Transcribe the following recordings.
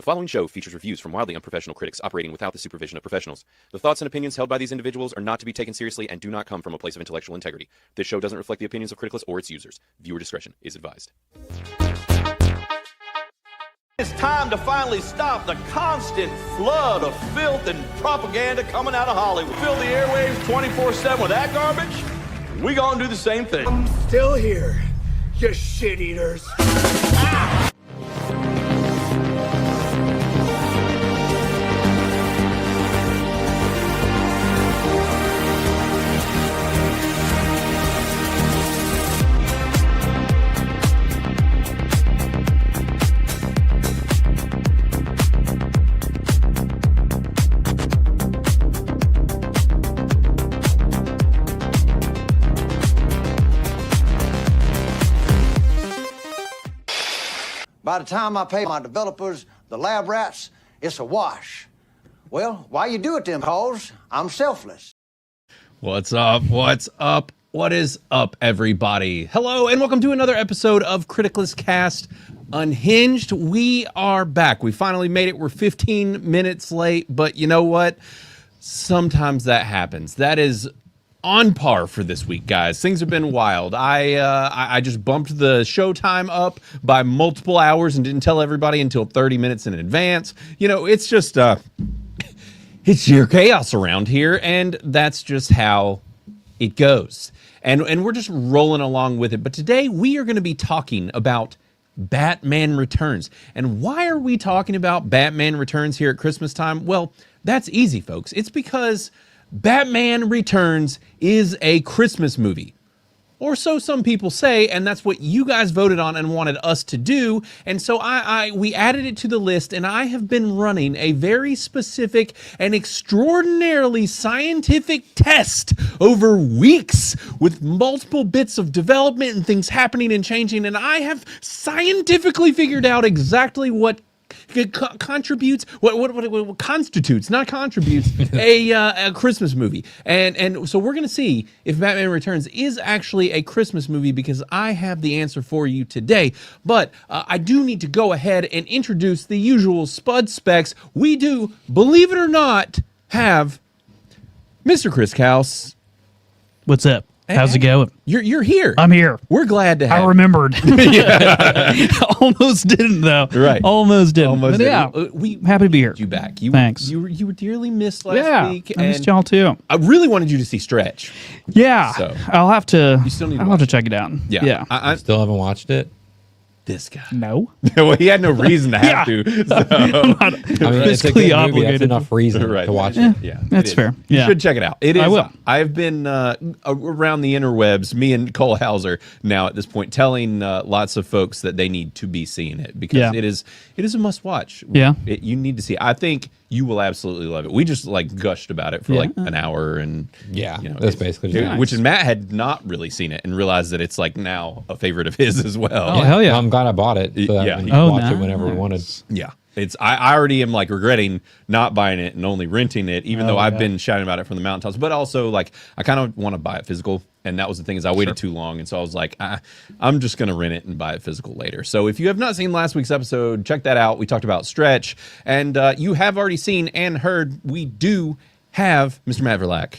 The following show features reviews from wildly unprofessional critics operating without the supervision of professionals. The thoughts and opinions held by these individuals are not to be taken seriously and do not come from a place of intellectual integrity. This show doesn't reflect the opinions of Criticless or its users. Viewer discretion is advised. It's time to finally stop the constant flood of filth and propaganda coming out of Hollywood. Fill the airwaves 24/7 with that garbage. We gonna do the same thing. I'm still here, you shit eaters. By the time I pay my developers, the lab rats, it's a wash. Well, why you do it then, cause I'm selfless. What's up? What's up? What is up, everybody? Hello, and welcome to another episode of Criticless Cast Unhinged. We are back. We finally made it. We're 15 minutes late, but you know what? Sometimes that happens. That is on par for this week, guys. Things have been wild. I just bumped the show time up by multiple hours and didn't tell everybody until 30 minutes in advance. You know, it's just it's sheer chaos around here, and that's just how it goes. And we're just rolling along with it. But today we are going to be talking about Batman Returns. And why are we talking about Batman Returns here at Christmas time? Well, that's easy, folks. It's because Batman Returns is a Christmas movie. Or so some people say, and that's what you guys voted on and wanted us to do. And so we added it to the list, and I have been running a very specific and extraordinarily scientific test over weeks with multiple bits of development and things happening and changing, and I have scientifically figured out exactly what contributes, what constitutes, not contributes, a Christmas movie. And so we're going to see if Batman Returns is actually a Christmas movie, because I have the answer for you today. But I do need to go ahead and introduce the usual Spud Specs. We do, believe it or not, have Mr. Chris Kaus. What's up? How's it going? You're here. I'm here. We're glad to have I you. remembered. Almost didn't, though. Right. Almost didn't. Almost But yeah, didn't. We happy to be here. You back. Thanks. You were dearly missed last week. I missed y'all too. I really wanted you to see Stretch. Yeah. So, I'll have to. you still need to I'll watch have to check it out. Yeah. Yeah. I Still haven't watched it. this guy. No. Well, he had no reason to have to. So. I mean, it's a good Fiscally movie. That's obligated. enough reason Right. to watch Yeah. it. Yeah, That's it is. fair. You Yeah. should check it out. It is. I will. I've been around the interwebs, me and Cole Hauser now at this point, telling lots of folks that they need to be seeing it, because Yeah. it is a must watch. Yeah. You need to see it. I think you will absolutely love it. We just gushed about it for like an hour, and Yeah, you know, that's it's- basically just which Matt had not really seen it and realized that it's now a favorite of his as well. Oh, hell yeah. I'm glad I bought it so that Yeah. we could Oh, watch nice. it whenever we wanted. Yeah. I already am regretting not buying it and only renting it, even though I've been shouting about it from the mountaintops. But also I kind of want to buy it physical, and that was the thing, is I waited too long, and so I was like, I'm just gonna rent it and buy it physical later. So if you have not seen last week's episode, check that out. We talked about Stretch, and you have already seen and heard we do have Mr. Matt Verlack.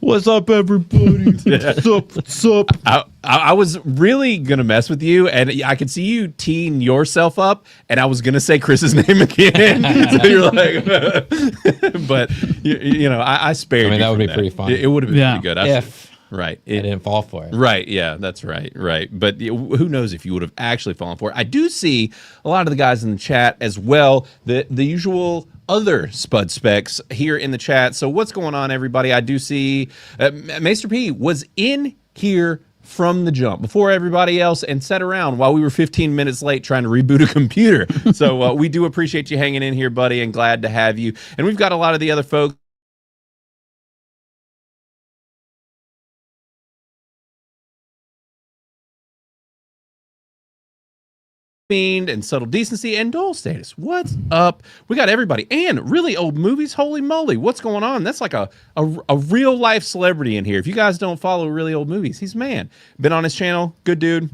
What's up, everybody? What's up? What's up? I was really gonna mess with you, and I could see you teeing yourself up, and I was gonna say Chris's name again. So you're like, but you know, I spared you. I mean, that would from be pretty fun. It would have been Yeah. pretty good. If Right. I didn't fall for it. Right. Yeah, that's right. Right. But who knows if you would have actually fallen for it. I do see a lot of the guys in the chat as well, the usual other Spud Specs here in the chat. So what's going on, everybody? I do see Maester P was in here from the jump before everybody else and sat around while we were 15 minutes late trying to reboot a computer. So we do appreciate you hanging in here, buddy, and glad to have you. And we've got a lot of the other folks and subtle decency and dual status. What's up? We got everybody, and really old movies. Holy moly, what's going on? That's like a real life celebrity in here. If you guys don't follow really old movies, he's man. Been on his channel, good dude.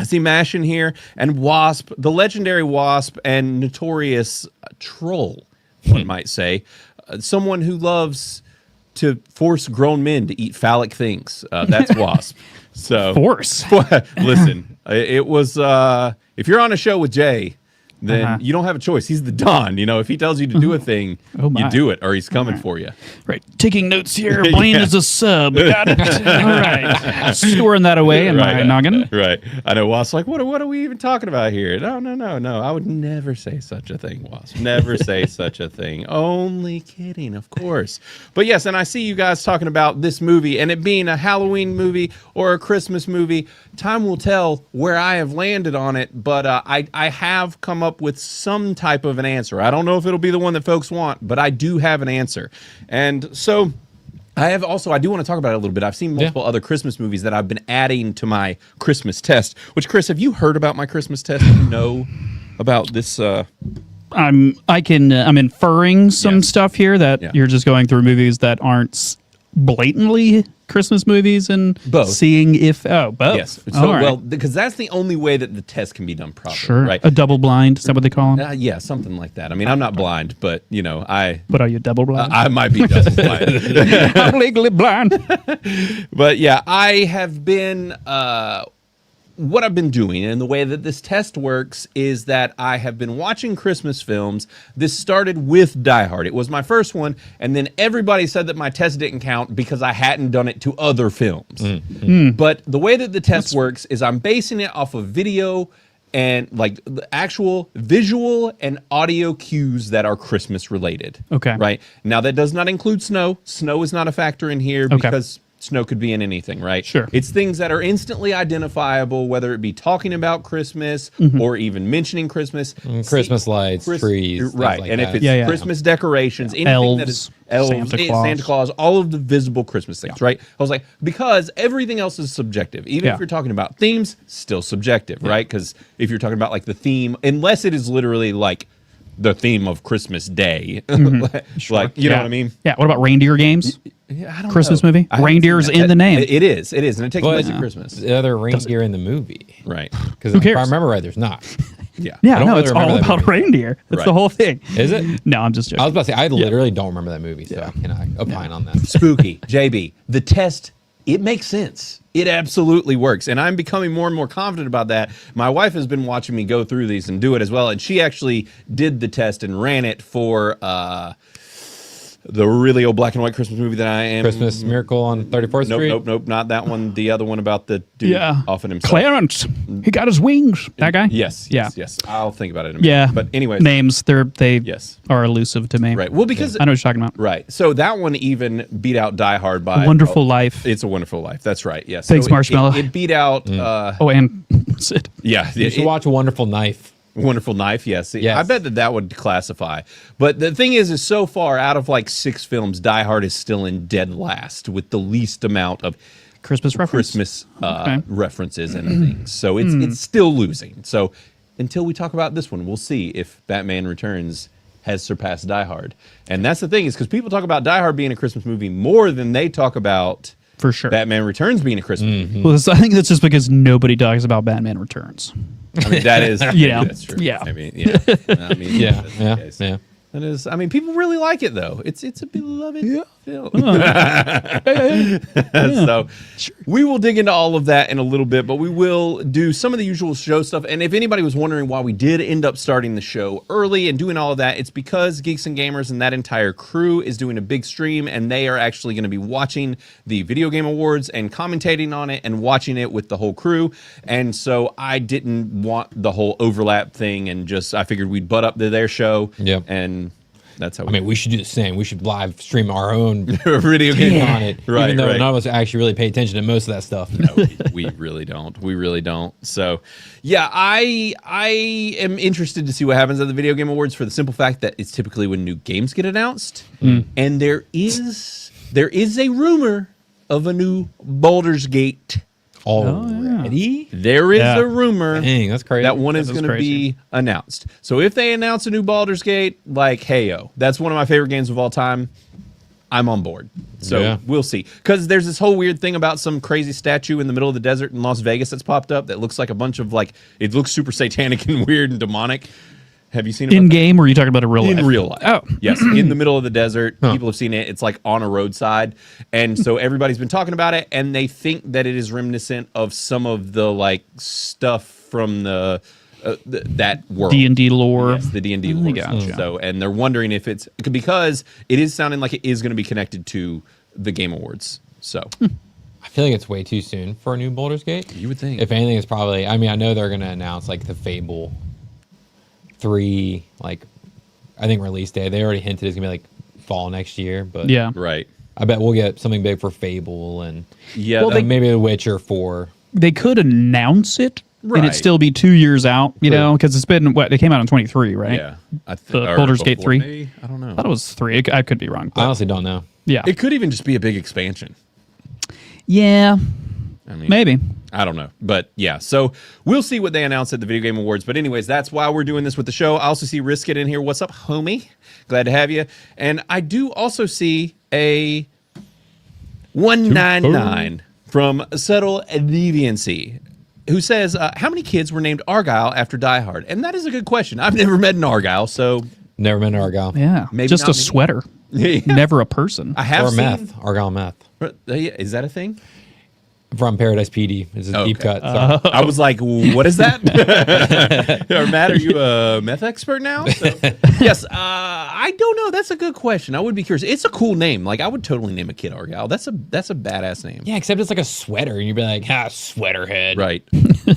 I see Mash in here, and Wasp, the legendary Wasp and notorious troll, one might say. Someone who loves to force grown men to eat phallic things. That's Wasp. So Force. Listen, it was if you're on a show with Jay, then you don't have a choice. He's the Don. You know, if he tells you to do a thing, you do it, or he's coming for you. Right. Taking notes here. Blaine is a sub. Got it. All right. Storing that away in my noggin. Right. I know Wasp's like, what are we even talking about here? No. I would never say such a thing, Wasp. Never say such a thing. Only kidding, of course. But yes, and I see you guys talking about this movie and it being a Halloween movie or a Christmas movie. Time will tell where I have landed on it, but I have come up with some type of an answer. I don't know if it'll be the one that folks want, but I do have an answer. And so I do want to talk about it a little bit. I've seen multiple other Christmas movies that I've been adding to my Christmas test, which, Chris, have you heard about my Christmas test? Do you know about this? I'm inferring some stuff here that you're just going through movies that aren't blatantly Christmas movies and seeing if both. Yes. So, well, because that's the only way that the test can be done properly. Sure. Right. A double blind, is that what they call them? Yeah, something like that. I mean, I'm not blind, but you know, But are you double blind? I might be double blind. I'm legally blind. But yeah, I have been what I've been doing and the way that this test works is that I have been watching Christmas films. This started with Die Hard. It was my first one, and then everybody said that my test didn't count because I hadn't done it to other films. But the way that the test works is I'm basing it off of video and like the actual visual and audio cues that are Christmas related. Okay. Right? Now that does not include snow. Snow is not a factor in here because snow could be in anything, right? Sure. It's things that are instantly identifiable, whether it be talking about Christmas or even mentioning Christmas. Christmas lights, trees, right? like and that. if it's Christmas decorations, anything that is elves, Santa Claus, all of the visible Christmas things, right? I was like, because everything else is subjective. Even if you're talking about themes, still subjective, right? Because if you're talking about like the theme, unless it is literally like the theme of Christmas Day, like you know what I mean? Yeah. What about reindeer games? Yeah, I don't Christmas know. movie? Reindeer's in the name. It is, and it takes place at Christmas. The other reindeer in the movie, right? Because Who if cares? I remember right, there's not. Yeah, I don't no, really it's remember all that about movie. reindeer. That's the whole thing. Is it? No, I'm just joking. I was about to say I literally don't remember that movie, so I cannot opine on that. Spooky, JB. The test, it makes sense. It absolutely works, and I'm becoming more and more confident about that. My wife has been watching me go through these and do it as well, and she actually did the test and ran it for the really old black and white Christmas movie that I am. Christmas Miracle on 34th Street? Nope, not that one. The other one about the dude off in himself. Clarence. He got his wings. That guy? Yes. I'll think about it in a minute. Yeah. But anyway. Names, they are elusive to me. Right. Well, because I know what you're talking about. Right. So that one even beat out Die Hard by Wonderful Life. It's a Wonderful Life. That's right. Yes. Thanks, so Marshmallow. It beat out and Sid. Yeah. You should watch A Wonderful Knife. Wonderful Knife, yes. I bet that would classify. But the thing is so far out of like 6 films, Die Hard is still in dead last with the least amount of Christmas references and things. So it's still losing. So until we talk about this one, we'll see if Batman Returns has surpassed Die Hard. And that's the thing is because people talk about Die Hard being a Christmas movie more than they talk about for sure Batman Returns being a Christmas movie. Well, I think that's just because nobody talks about Batman Returns. I mean, that is, that's true. Yeah. I mean, yeah. Yeah. That is, I mean, people really like it though. It's a beloved film. So we will dig into all of that in a little bit, but we will do some of the usual show stuff. And if anybody was wondering why we did end up starting the show early and doing all of that, it's because Geeks and Gamers and that entire crew is doing a big stream, and they are actually going to be watching the Video Game Awards and commentating on it and watching it with the whole crew. And so I didn't want the whole overlap thing, and I figured we'd butt up to their show. Yep. And that's how we should do the same. We should live stream our own video game on it. Even though none of us actually really pay attention to most of that stuff. No, we really don't. We really don't. So, yeah, I am interested to see what happens at the Video Game Awards for the simple fact that it's typically when new games get announced. And there is a rumor of a new Baldur's Gate. Already? There is a rumor. Dang, that's crazy. That one is going to be announced. So if they announce a new Baldur's Gate, like, hey, that's one of my favorite games of all time. I'm on board. So Yeah. we'll see. Because there's this whole weird thing about some crazy statue in the middle of the desert in Las Vegas that's popped up that looks like a bunch of it looks super satanic and weird and demonic. Have you seen it? In game, or are you talking about a real life? In real life. Oh. Yes, in the middle of the desert. People have seen it. It's like on a roadside. And so everybody's been talking about it, and they think that it is reminiscent of some of the stuff from that world. D&D lore. Yes, the D&D lore. Gotcha. So, and they're wondering if it's because it is sounding like it is going to be connected to the Game Awards. So I feel like it's way too soon for a new Baldur's Gate. you would think. If anything, it's probably. I mean, I know they're going to announce the Fable 3, I think release day. They already hinted it's gonna be fall next year, but Yeah. Right. I bet we'll get something big for Fable and Yeah. maybe The Witcher 4. They could announce it, and Right. it'd still be 2 years out, because it's been, they came out in 23, right? Yeah. The Baldur's Gate 3? Maybe? I don't know. I thought it was 3. I could be wrong. I But honestly don't know. yeah. It could even just be a big expansion. Yeah. I mean, Maybe. I don't know. But yeah, so we'll see what they announce at the Video Game Awards. But anyways, that's why we're doing this with the show. I also see Risket in here. What's up, homie? Glad to have you. And I do also see a 199 from Subtle Deviancy, who says, how many kids were named Argyle after Die Hard? And that is a good question. I've never met an Argyle, so Never been to Argyle. Yeah. Maybe Just not a me. sweater. Yeah. Never a person. I have Or seen... meth. Argyle meth. Is that a thing? From Paradise PD. It's a deep Okay. cut. Sorry. I was like, what is that? Or Matt, are you a meth expert now? So, yes, I don't know. That's a good question. I would be curious. It's a cool name. I would totally name a kid Argyle. That's a badass name. Yeah, except it's like a sweater, and you'd be like, sweater head. Right.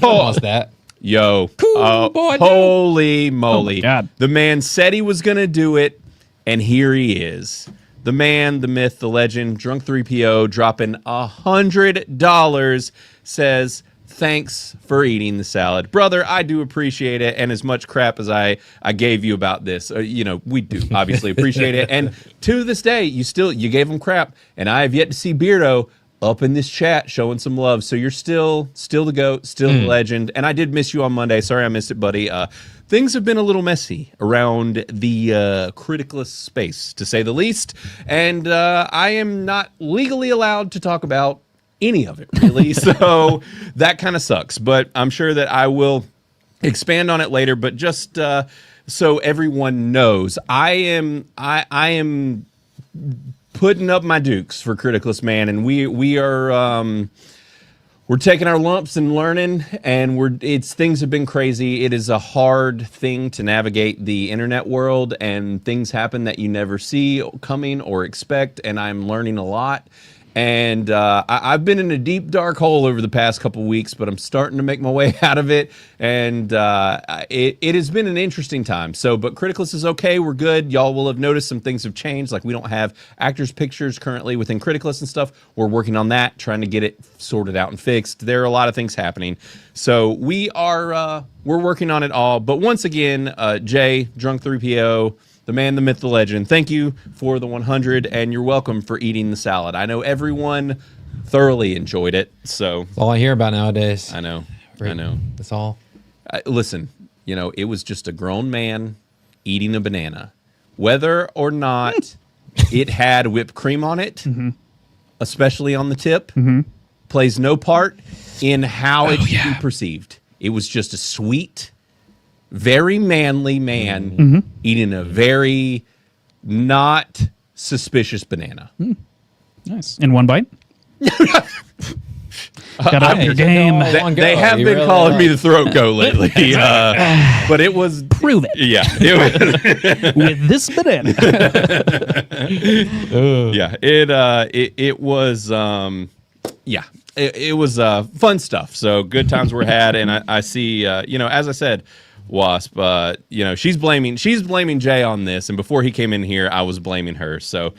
What's that? Yo. Cool boy, dude. Holy moly. Oh my God. The man said he was going to do it, and here he is. The man, the myth, the legend, Drunk 3PO, dropping $100, says, thanks for eating the salad. Brother, I do appreciate it, and as much crap as I gave you about this, we do obviously appreciate it. And to this day, you gave him crap, and I have yet to see Beardo up in this chat showing some love. So you're still the GOAT, still the legend. And I did miss you on Monday. Sorry I missed it, buddy. Things have been a little messy around the Criticless space, to say the least. And I am not legally allowed to talk about any of it, really. So that kind of sucks. But I'm sure that I will expand on it later. But just so everyone knows, I am putting up my dukes for Criticless, man, and we are we're taking our lumps and learning, and things have been crazy. It is a hard thing to navigate the internet world, and things happen that you never see coming or expect, and I'm learning a lot. And I've been in a deep, dark hole over the past couple weeks, but I'm starting to make my way out of it. And it has been an interesting time. But Criticless is okay. We're good. Y'all will have noticed some things have changed. Like, we don't have actors' pictures currently within Criticless and stuff. We're working on that, trying to get it sorted out and fixed. There are a lot of things happening. So we're working on it all. But once again, Jay, Drunk 3PO, the man, the myth, the legend, thank you for the 100, and you're welcome for eating the salad. I know everyone thoroughly enjoyed it, so... That's all I hear about nowadays. I know. That's all. Listen, it was just a grown man eating a banana. Whether or not it had whipped cream on it, especially on the tip, plays no part in how it should be perceived. It was just a sweet... very manly man eating a very not suspicious banana. Nice. In one bite? Got up your game. They have been calling me the throat goat lately, but it was Prove it. Yeah, it was, With this banana. yeah. It was yeah. It was fun stuff. So good times were had, and I see as I said. Wasp, she's blaming Jay on this, and before he came in here, I was blaming her. So,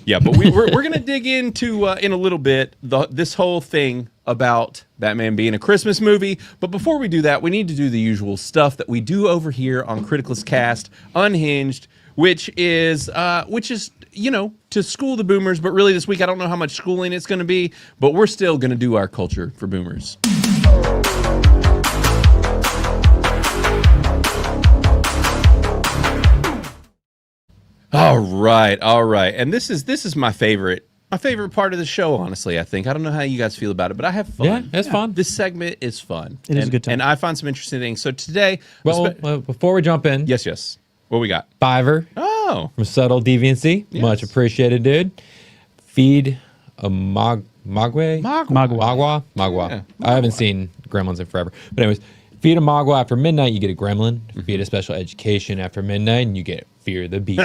yeah, but we're gonna dig into in a little bit this whole thing about Batman being a Christmas movie. But before we do that, we need to do the usual stuff that we do over here on Criticless Cast Unhinged, which is to school the boomers. But really, this week I don't know how much schooling it's going to be, but we're still going to do our culture for boomers. All right. And this is my favorite part of the show, honestly. I think I don't know how you guys feel about it, but I have fun. Yeah, it's fun. This segment is fun. It is a good time. And I find some interesting things. So today, Well, before we jump in, yes. What we got? Fiverr Oh, from Subtle Deviancy. Yes. Much appreciated, dude. Feed a Magua. Yeah. I haven't seen Gremlins in forever. But anyways, feed a Magua after midnight, you get a gremlin. Feed a special education after midnight, and you get Fear the Beast.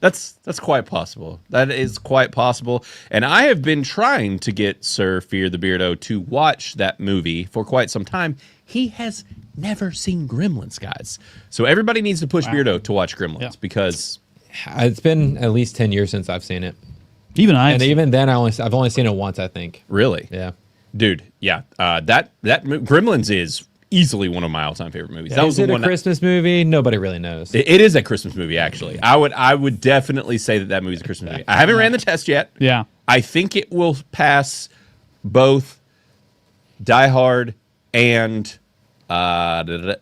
That's quite possible. That is quite possible. And I have been trying to get Sir Fear the Beardo to watch that movie for quite some time. He has never seen Gremlins, guys. So everybody needs to push Beardo to watch Gremlins because It's been at least 10 years since I've seen it. Even then, I've only seen it once, I think. really, Yeah. dude, yeah, Gremlins is easily one of my all-time favorite movies. That was Is it the a one. Christmas movie? Nobody really knows. It is a Christmas movie, actually. I would definitely say that movie's a Christmas movie. I haven't ran the test yet. Yeah. I think it will pass both Die Hard and the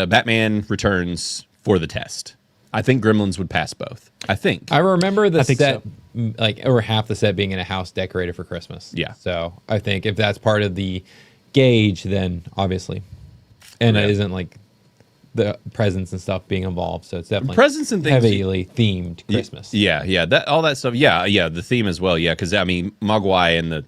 Batman Returns for the test. I think Gremlins would pass both. I think. I remember the think set, so. like over half the set being in a house decorated for Christmas. Yeah. So I think if that's part of the gauge, then obviously, and Yeah. it isn't like the presents and stuff being involved. So it's definitely Presents and things- heavily themed Christmas. Yeah, all that stuff. Yeah, the theme as well. Yeah, because I mean, Mogwai and the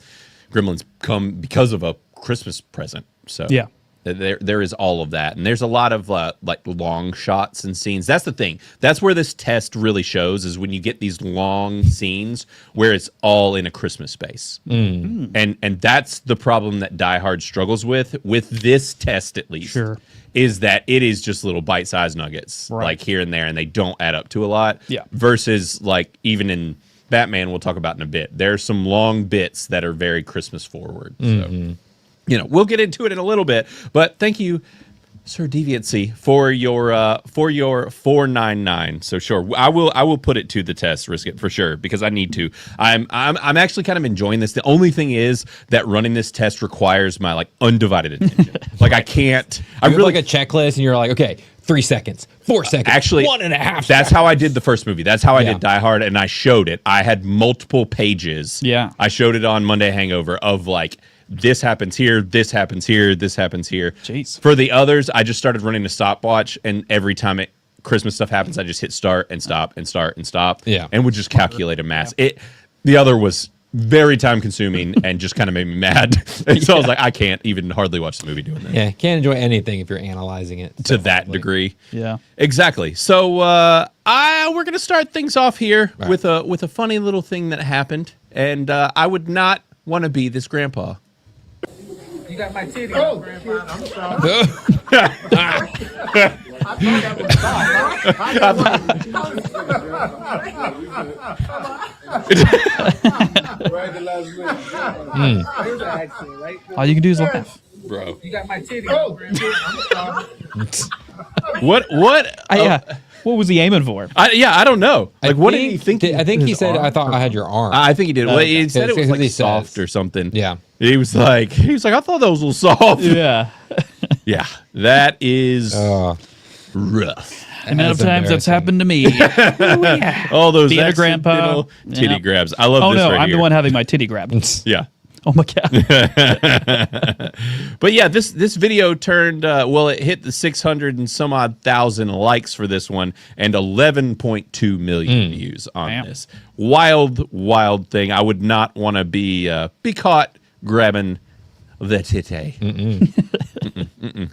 Gremlins come because of a Christmas present. So Yeah. there is all of that, and there's a lot of like long shots and scenes. That's the thing. That's where this test really shows, is when you get these long scenes where it's all in a Christmas space. And that's the problem that Die Hard struggles with this test, at least. Sure. Is that it is just little bite-sized nuggets, Right. like here and there, and they don't add up to a lot. Yeah. Versus like even in Batman, we'll talk about in a bit, there's some long bits that are very Christmas forward. So we'll get into it in a little bit, but thank you, Sir Deviancy, for your $4.99. So sure, I will put it to the test, risk it for sure, because I need to. I'm actually kind of enjoying this. The only thing is that running this test requires my like undivided attention. Like I can't. I You have really like a checklist, and you're like, okay, 3 seconds, 4 seconds, actually 1.5. That's how I did the first movie. That's how I Yeah. did Die Hard, and I showed it. I had multiple pages. Yeah. I showed it on Monday Hangover of like, this happens here, this happens here, this happens here. Jeez. For the others, I just started running a stopwatch, and every time Christmas stuff happens, I just hit start and stop and start and stop. Yeah. And would just calculate a mass. The other was very time consuming and just kind of made me mad. And so I was like, I can't even hardly watch the movie doing that. Yeah, can't enjoy anything if you're analyzing it To so that heavily. degree. Yeah. Exactly. So we're gonna start things off here with a funny little thing that happened, and I would not want to be this grandpa. You got my titty. Oh, Grandpa. I'm sorry. All you can do is laugh. Bro. You got my titty. Oh, Grandpa. I'm sorry. What? What was he aiming for? I don't know. Like, what did he think? I think he his said, arm? "I thought I had your arm." I think he did. Well, he said it was Because like he soft says- or something. Yeah. He was like, I thought that was a little soft. Yeah. Yeah. That is rough. The amount of times that's embarrassing. happened to me. All those Being a accidental grandpa. titty Yeah. grabs. I love Oh this no, right I'm here. the one having my titty grabbed. Yeah. Oh my god. But yeah, this video turned it hit the 600 and some odd thousand likes for this one and 11.2 million views on Damn. this. Wild thing. I would not want to be caught grabbing the titty.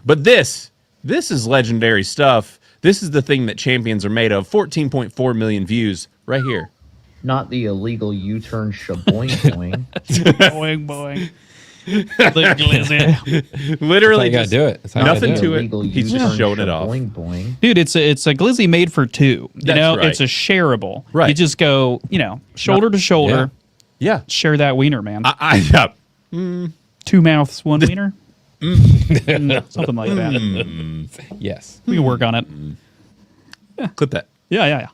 But this is legendary stuff. This is the thing that champions are made of. 14.4 million views right here. Not the illegal U-turn shaboing boing. boing boing. The glizzy. Literally, That's how you gotta just do it. That's how you nothing gotta do to it. it. Illegal He's just U-turn showing it off. shaboing boing. Dude, it's a glizzy made for two. You That's know, right. it's a shareable. Right. You just go, shoulder to shoulder, Yeah. share that wiener, man. I Two mouths, one wiener. Something like that. Yes. We can work on it. clip that. Yeah.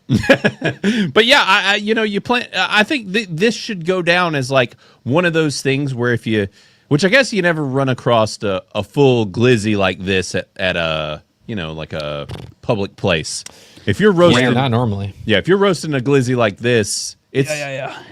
But yeah, you plan. I think this should go down as like one of those things where which I guess you never run across a full glizzy like this at a like a public place. If you're roasting, Yeah, not normally. yeah, if you're roasting a glizzy like this, it's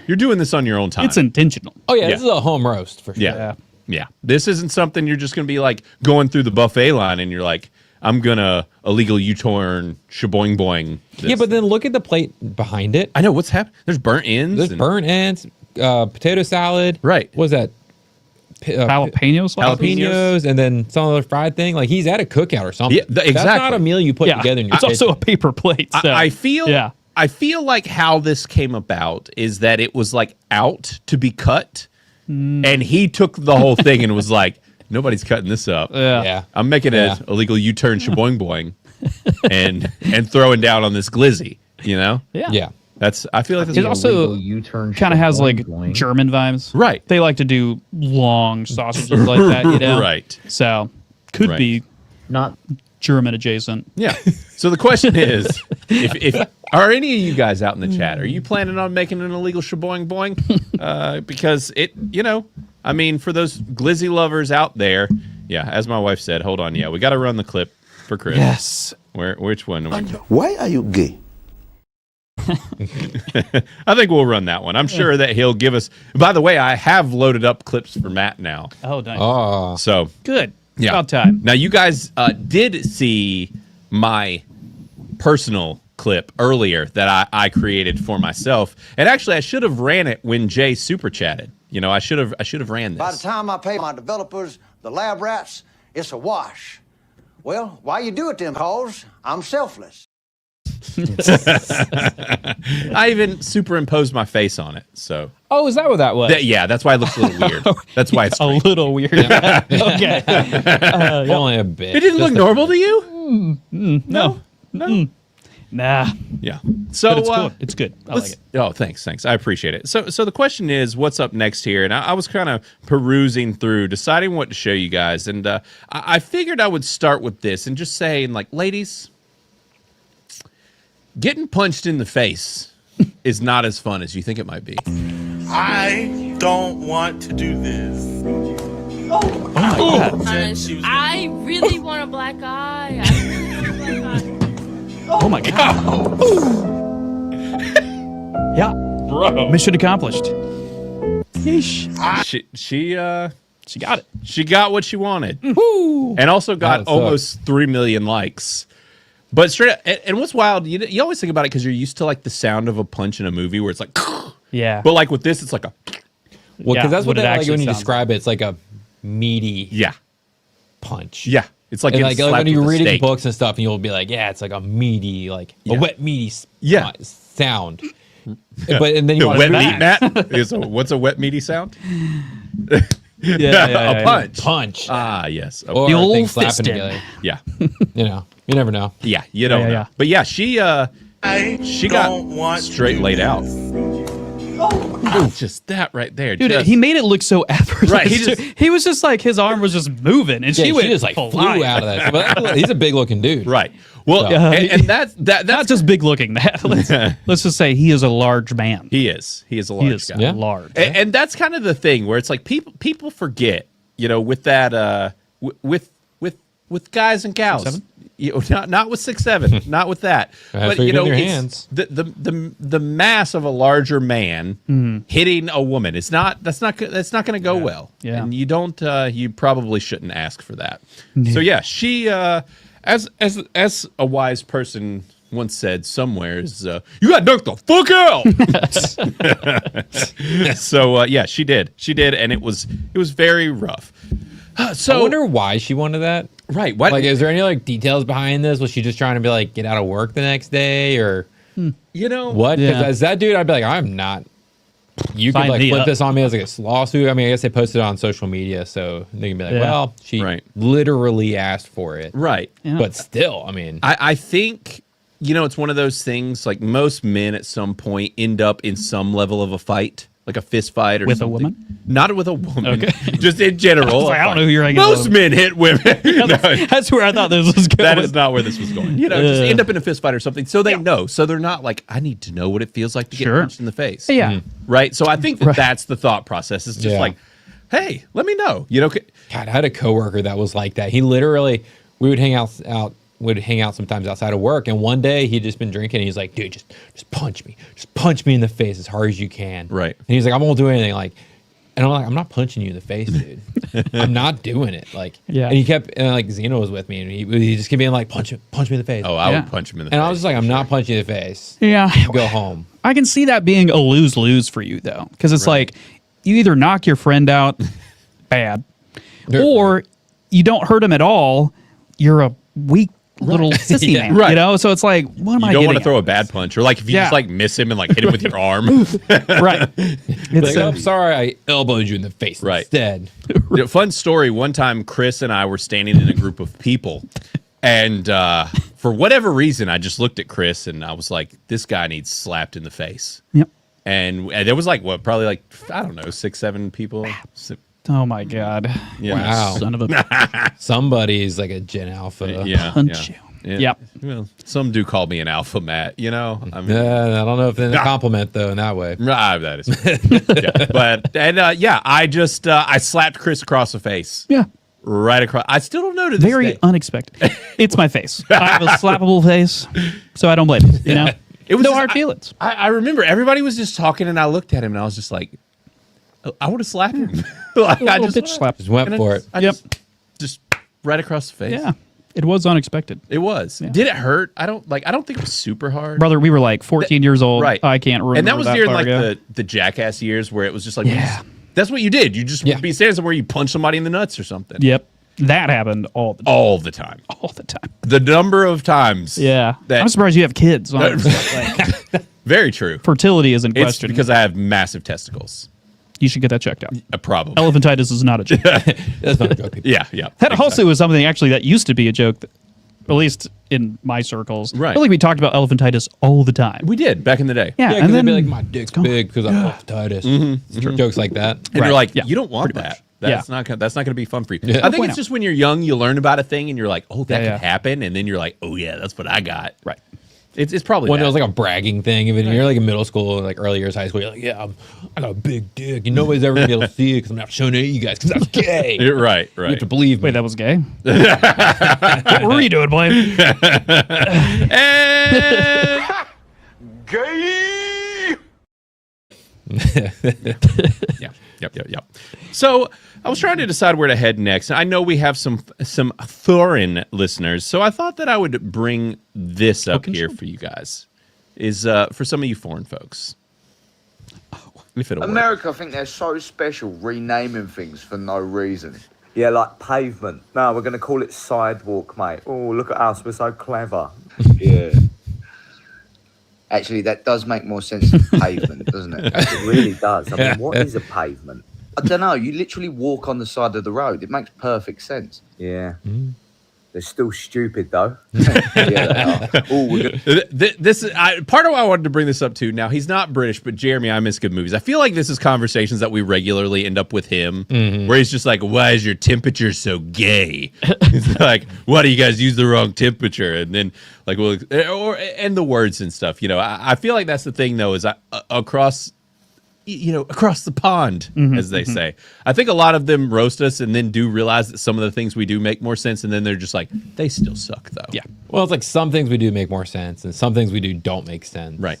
you're doing this on your own time. It's intentional. Oh yeah, this is a home roast for sure. Yeah. This isn't something you're just gonna be like going through the buffet line and you're like, I'm gonna illegal U-turn shaboing boing. This. Yeah, but then look at the plate behind it. I know what's happening. There's burnt ends. There's burnt ends, potato salad. Right. What was that? Jalapenos, Jalapenos, and then some other fried thing. Like he's at a cookout or something. Yeah, exactly. That's not a meal you put together in your It's also a paper plate. So. I feel like how this came about is that it was like out to be cut, and he took the whole thing and was like, nobody's cutting this up. Yeah. I'm making an illegal U-turn shaboing boing and throwing down on this glizzy, you know? Yeah. That's I feel like that's It also U-turn kind of has like boing. German vibes. Right. They like to do long sausages like that, you know? Right. So could Right. be Not German adjacent. Yeah. So the question is, if are any of you guys out in the chat? Are you planning on making an illegal shaboing boing? Because it, you know, I mean, for those glizzy lovers out there, yeah. As my wife said, hold on, yeah, we got to run the clip for Chris. Yes. Which one? Why are you gay? I think we'll run that one. I'm sure that he'll give us. By the way, I have loaded up clips for Matt now. Oh, nice. Oh. So Good. yeah. About time. Now you guys did see my personal clip earlier that I created for myself, and actually I should have ran it when Jay super chatted. You know, I should have ran this. By the time I pay my developers, the lab rats, it's a wash. Well, why you do it then, cause I'm selfless. I even superimposed my face on it. So Oh, is that what that was? yeah, that's why it looks a little weird. That's why it's A little weird. Okay. Only a bit. It didn't look normal to you? No. Nah. Yeah. So But it's good. It's good. I like it. Oh, thanks. I appreciate it. So the question is, what's up next here? And I was kind of perusing through, deciding what to show you guys, and I figured I would start with this and just saying, like, ladies, getting punched in the face is not as fun as you think it might be. I don't want to do this. I really want a black eye. I really want a black eye. Oh my god. Yeah. Bro. Mission accomplished. She got it. She got what she wanted. And also got almost 3 million likes. But straight up, and what's wild, you always think about it because you're used to like the sound of a punch in a movie where it's like, yeah. But like with this, it's like a, Well, because that's what it that, like, actually when you sounds describe it, it's like a meaty yeah. punch. It's like, And getting like when slapped you're with a reading steak. books and stuff, and you'll be like, yeah, it's like a meaty, like Yeah. a wet, meaty sound. But and then you A want wet to meat, Matt? What's a wet meaty sound? Yeah, A punch. punch. Ah, yes. Or The old things slapping fisting. together. Yeah. You know, you never know. Yeah, you don't know. yeah. But yeah, she got want straight laid out. Oh, just that right there. Dude, just, he made it look so effortless. Right, He was just like, his arm was just moving, and Yeah, she went just like flying. flew out of that. But he's a big looking dude. right. Well, So- and that's Not just big looking. Let's just say he is a large man. he is. He is a He large is guy. Yeah. large. And that's kind of the thing where it's like people forget, you know, with that with guys and gals. 6'7"? You know, not with 6'7", not with that. That's But what you you do know, with your it's hands. the mass of a larger man hitting a woman. That's not going to go well. Yeah. And you don't you probably shouldn't ask for that. So yeah, she as a wise person once said somewhere is you got dunked the fuck out. So yeah, she did, and it was very rough. So I wonder why she wanted that. right, what Like, is there any like details behind this? Was she just trying to be like get out of work the next day, or you know what? Yeah. Because as that dude, I'd be like, I'm not. You Sign could like me flip up. this on me as like a lawsuit. I mean, I guess they posted it on social media, so they can be like, Yeah. well, she Right. literally asked for it. right. Yeah. But still, I mean, I think, you know, it's one of those things, like most men at some point end up in some level of a fight, like a fist fight or With a something. woman? Not with a woman, Okay. just in general. I a don't fight. know who you're hanging Most with. men hit women. No, That's where I thought this was going. that is not where this was going. You know, just end up in a fist fight or something. So they know. So they're not like, I need to know what it feels like to get Sure. punched in the face. Yeah. Right. So I think that's the thought process. It's just Yeah. like, hey, let me know. You know, God, I had a coworker that was like that. He literally, we would hang out would hang out sometimes outside of work, and one day he'd just been drinking, and he's like, dude, just punch me in the face as hard as you can. Right. And he's like, I won't do anything. Like, and I'm like, I'm not punching you in the face, dude. I'm not doing it. Like, Yeah. And he kept, and like Zeno was with me, and he just kept being like, punch me in the face. Oh, I would punch him in the face. And I was just like, I'm not punching you in the face. Yeah. Go home. I can see that being a lose-lose for you, though, because it's like you either knock your friend out bad, or you don't hurt him at all. You're a weak little sissy man, you know? So it's like, what am I getting? You don't want to throw a bad punch, or like if you just like miss him and like hit him with your arm. Right. It's like, I'm sorry I elbowed you in the face instead. Fun story. One time, Chris and I were standing in a group of people, and for whatever reason, I just looked at Chris and I was like, this guy needs slapped in the face. Yep. And there was like, probably like, I don't know, 6, 7 people. Oh my God. Yeah. Wow. Son of a... Somebody's like a Gen Alpha. Yeah. Punch you. Yep. Well, some do call me an alpha, Matt. You know, I mean, I don't know if it's a compliment though in that way. That is, but I just I slapped Chris across the face. Yeah. Right across. I still don't know to this Very day. unexpected. It's my face. I have a slappable face, so I don't blame it. You know, it was no just, hard feelings. I remember everybody was just talking, and I looked at him, and I was just like, I would have slapped him. Like, A little bitch slap. Just went for it. Just right across the face. Yeah. It was unexpected. It was. Yeah. Did it hurt? I don't think it was super hard. Brother, we were like 14 years old. Right. I can't remember. And that was during like ago. the Jackass years where it was just like, that's what you did. You just would be standing somewhere, you punch somebody in the nuts or something. Yep. That happened all the time. All the time. All the time. The number of times. Yeah. That, I'm surprised you have kids. Like, very true. Fertility is in question. It's because I have massive testicles. You should get that checked out. Probably. Elephantitis is not a joke. That's not a joke. Yeah. That also was something actually that used to be a joke, at least in my circles. Right. I feel like we talked about elephantitis all the time. We did back in the day. Yeah, and then be like, my dick's big because I'm elephantitis. Jokes like that. And you're like, you don't want that. Much. That's not going to be fun for you. Yeah. I think it's just when you're young, you learn about a thing and you're like, oh, that could Yeah. happen. And then you're like, oh, yeah, that's what I got. Right. It's probably When that. it was like a bragging thing, even you're like in middle school, like early years high school, you're like, yeah, I got a big dick, and nobody's ever gonna be able to see it because I'm not showing it to you guys because I'm gay. Right. You have to believe me. Wait, that was gay? What were you doing, Blaine? Gay! Yep. So I was trying to decide where to head next. I know we have some foreign listeners, so I thought that I would bring this up here for you guys. Is for some of you foreign folks. If it'll America, I think they're so special renaming things for no reason. Yeah, like pavement. No, we're going to call it sidewalk, mate. Oh, look at us. We're so clever. Yeah. Actually, that does make more sense than pavement, doesn't it? It really does. I mean, what is a pavement? I don't know. You literally walk on the side of the road. It makes perfect sense. Yeah. They're still stupid, though. Yeah, they are. Ooh, this is part of why I wanted to bring this up too. Now he's not British, but Jeremy, I miss good movies. I feel like this is conversations that we regularly end up with him, where he's just like, "Why is your temperature so gay?" He's like, "Why do you guys use the wrong temperature?" And then like, well, and the words and stuff. You know, I feel like that's the thing though, is across the pond, as they say. I think a lot of them roast us and then do realize that some of the things we do make more sense, and then they're just like, they still suck, though. Yeah. Well, it's like some things we do make more sense, and some things we do don't make sense. Right.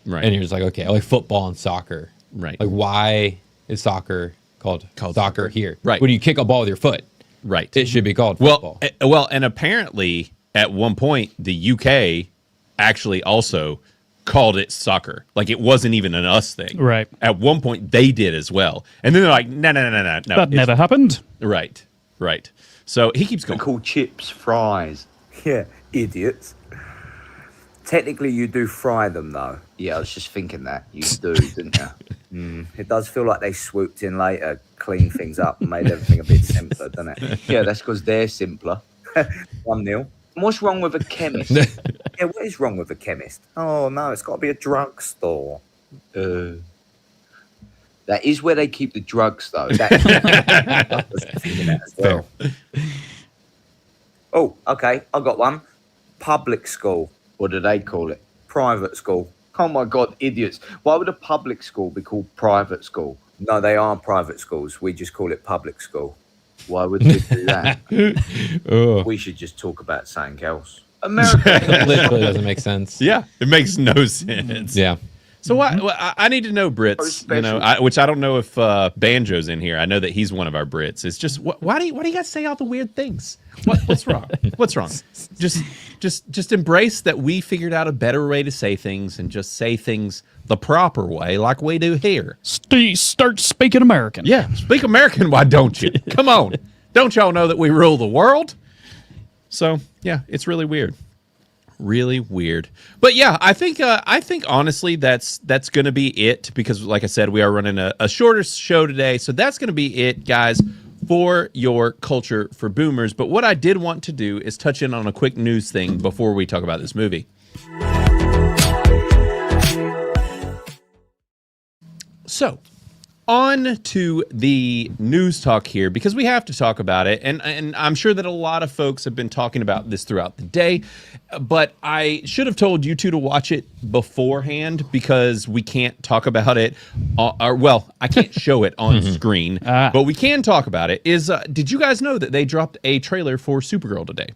And you're just like, okay, like football and soccer. Right. Like, why is soccer called soccer here? Right. When you kick a ball with your foot. Right. It should be called football. Well, and apparently, at one point, the UK actually also called it soccer. Like it wasn't even an us thing. Right. At one point they did as well. And then they're like, no. That never happened. Right. So he keeps going. They're called chips, fries. Yeah, idiots. Technically, you do fry them, though. Yeah, I was just thinking that. You do, didn't you? It does feel like they swooped in later, cleaned things up, and made everything a bit simpler, doesn't it? Yeah, that's because they're simpler. 1-0. What's wrong with a chemist? Yeah, what is wrong with a chemist? Oh, no, it's got to be a drugstore. That is where they keep the drugs, though. I was thinking that as well. Oh, okay, I got one. Public school. What do they call it? Private school. Oh, my God, idiots. Why would a public school be called private school? No, they are private schools. We just call it public school. Why would we do that? We should just talk about something else. America Literally doesn't make sense. Yeah, it makes no sense. Yeah. So I need to know Brits, which I don't know if Banjo's in here. I know that he's one of our Brits. It's just why do you guys say all the weird things? What's wrong? What's wrong? Just embrace that we figured out a better way to say things and just say things the proper way, like we do here. Start speaking American. Yeah, speak American. Why don't you? Come on, don't y'all know that we rule the world? So yeah, it's really weird. Really weird. But yeah, I think honestly that's going to be it, because like I said, we are running a shorter show today. So that's going to be it, guys, for your Culture for Boomers. But what I did want to do is touch in on a quick news thing before we talk about this movie. So, on to the news talk here, because we have to talk about it, and I'm sure that a lot of folks have been talking about this throughout the day, but I should have told you two to watch it beforehand, because we can't talk about it, I can't show it on screen, but we can talk about it. Did you guys know that they dropped a trailer for Supergirl today?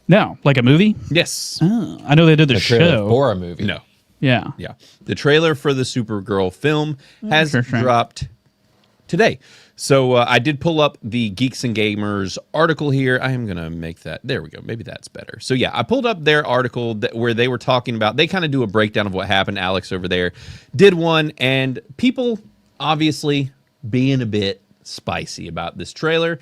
No, like a movie? Yes. Oh, I know they did the show. For a movie. No. Yeah. Yeah. The trailer for the Supergirl film has dropped today. So I did pull up the Geeks and Gamers article here. I am going to make that. There we go. Maybe that's better. So yeah, I pulled up their article where they were talking about, they kind of do a breakdown of what happened. Alex over there did one, and people obviously being a bit spicy about this trailer.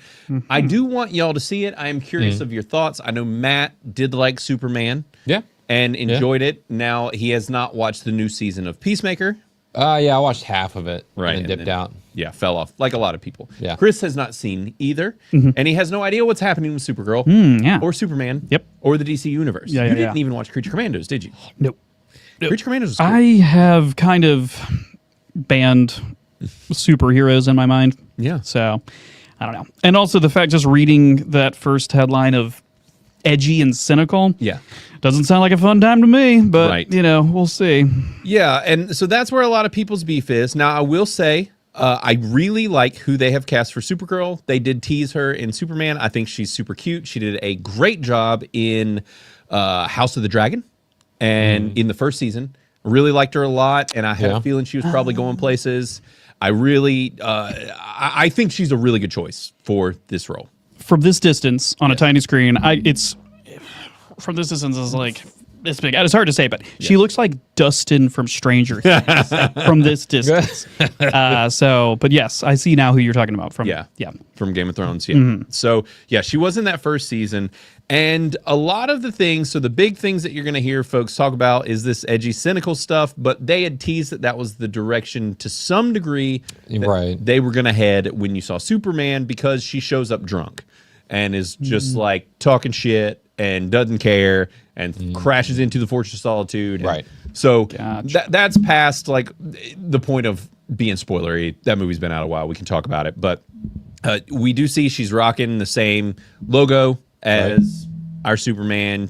I do want y'all to see it. I am curious of your thoughts. I know Matt did like Superman. Yeah. And enjoyed it. Now, he has not watched the new season of Peacemaker. Yeah, I watched half of it right, and dipped out. Yeah, fell off, like a lot of people. Yeah. Chris has not seen either, and he has no idea what's happening with Supergirl or Superman or the DC Universe. You didn't even watch Creature Commandos, did you? Nope. Creature Commandos was cool. I have kind of banned superheroes in my mind. Yeah. So, I don't know. And also the fact, just reading that first headline of edgy and cynical. Yeah. Doesn't sound like a fun time to me, but, you know, we'll see. Yeah, and so that's where a lot of people's beef is. Now, I will say, I really like who they have cast for Supergirl. They did tease her in Superman. I think she's super cute. She did a great job in House of the Dragon and in the first season. Really liked her a lot, and I had a feeling she was probably going places. I really, I think she's a really good choice for this role. From this distance on a tiny screen, from this distance is like this big. It's hard to say, but she looks like Dustin from Stranger Things from this distance. But yes, I see now who you're talking about. From from Game of Thrones. Yeah. So yeah, she was in that first season, and a lot of the things. So the big things that you're going to hear folks talk about is this edgy, cynical stuff. But they had teased that was the direction to some degree that they were going to head when you saw Superman, because she shows up drunk and is just like talking shit and doesn't care and crashes into the Fortress of Solitude. Right. So that's past like the point of being spoilery. That movie's been out a while. We can talk about it, but we do see she's rocking the same logo as our Superman.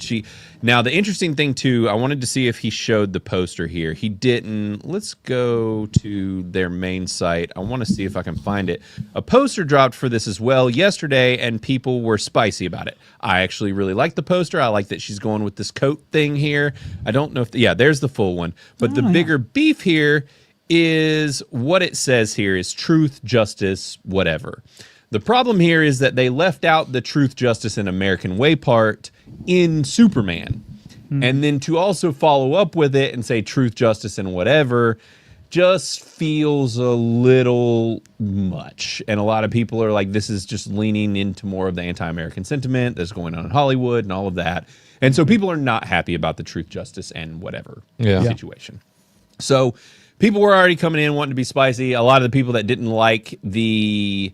Now the interesting thing too, I wanted to see if he showed the poster here. He didn't. Let's go to their main site. I want to see if I can find it. A poster dropped for this as well yesterday, and people were spicy about it. I actually really like the poster. I like that she's going with this coat thing here. I don't know if there's the full one, but the bigger beef here is what it says here is truth, justice, whatever. The problem here is that they left out the truth, justice, and American way part in Superman. And then to also follow up with it and say truth, justice, and whatever just feels a little much. And a lot of people are like, this is just leaning into more of the anti-American sentiment that's going on in Hollywood and all of that. And so people are not happy about the truth, justice, and whatever situation. So people were already coming in wanting to be spicy. A lot of the people that didn't like the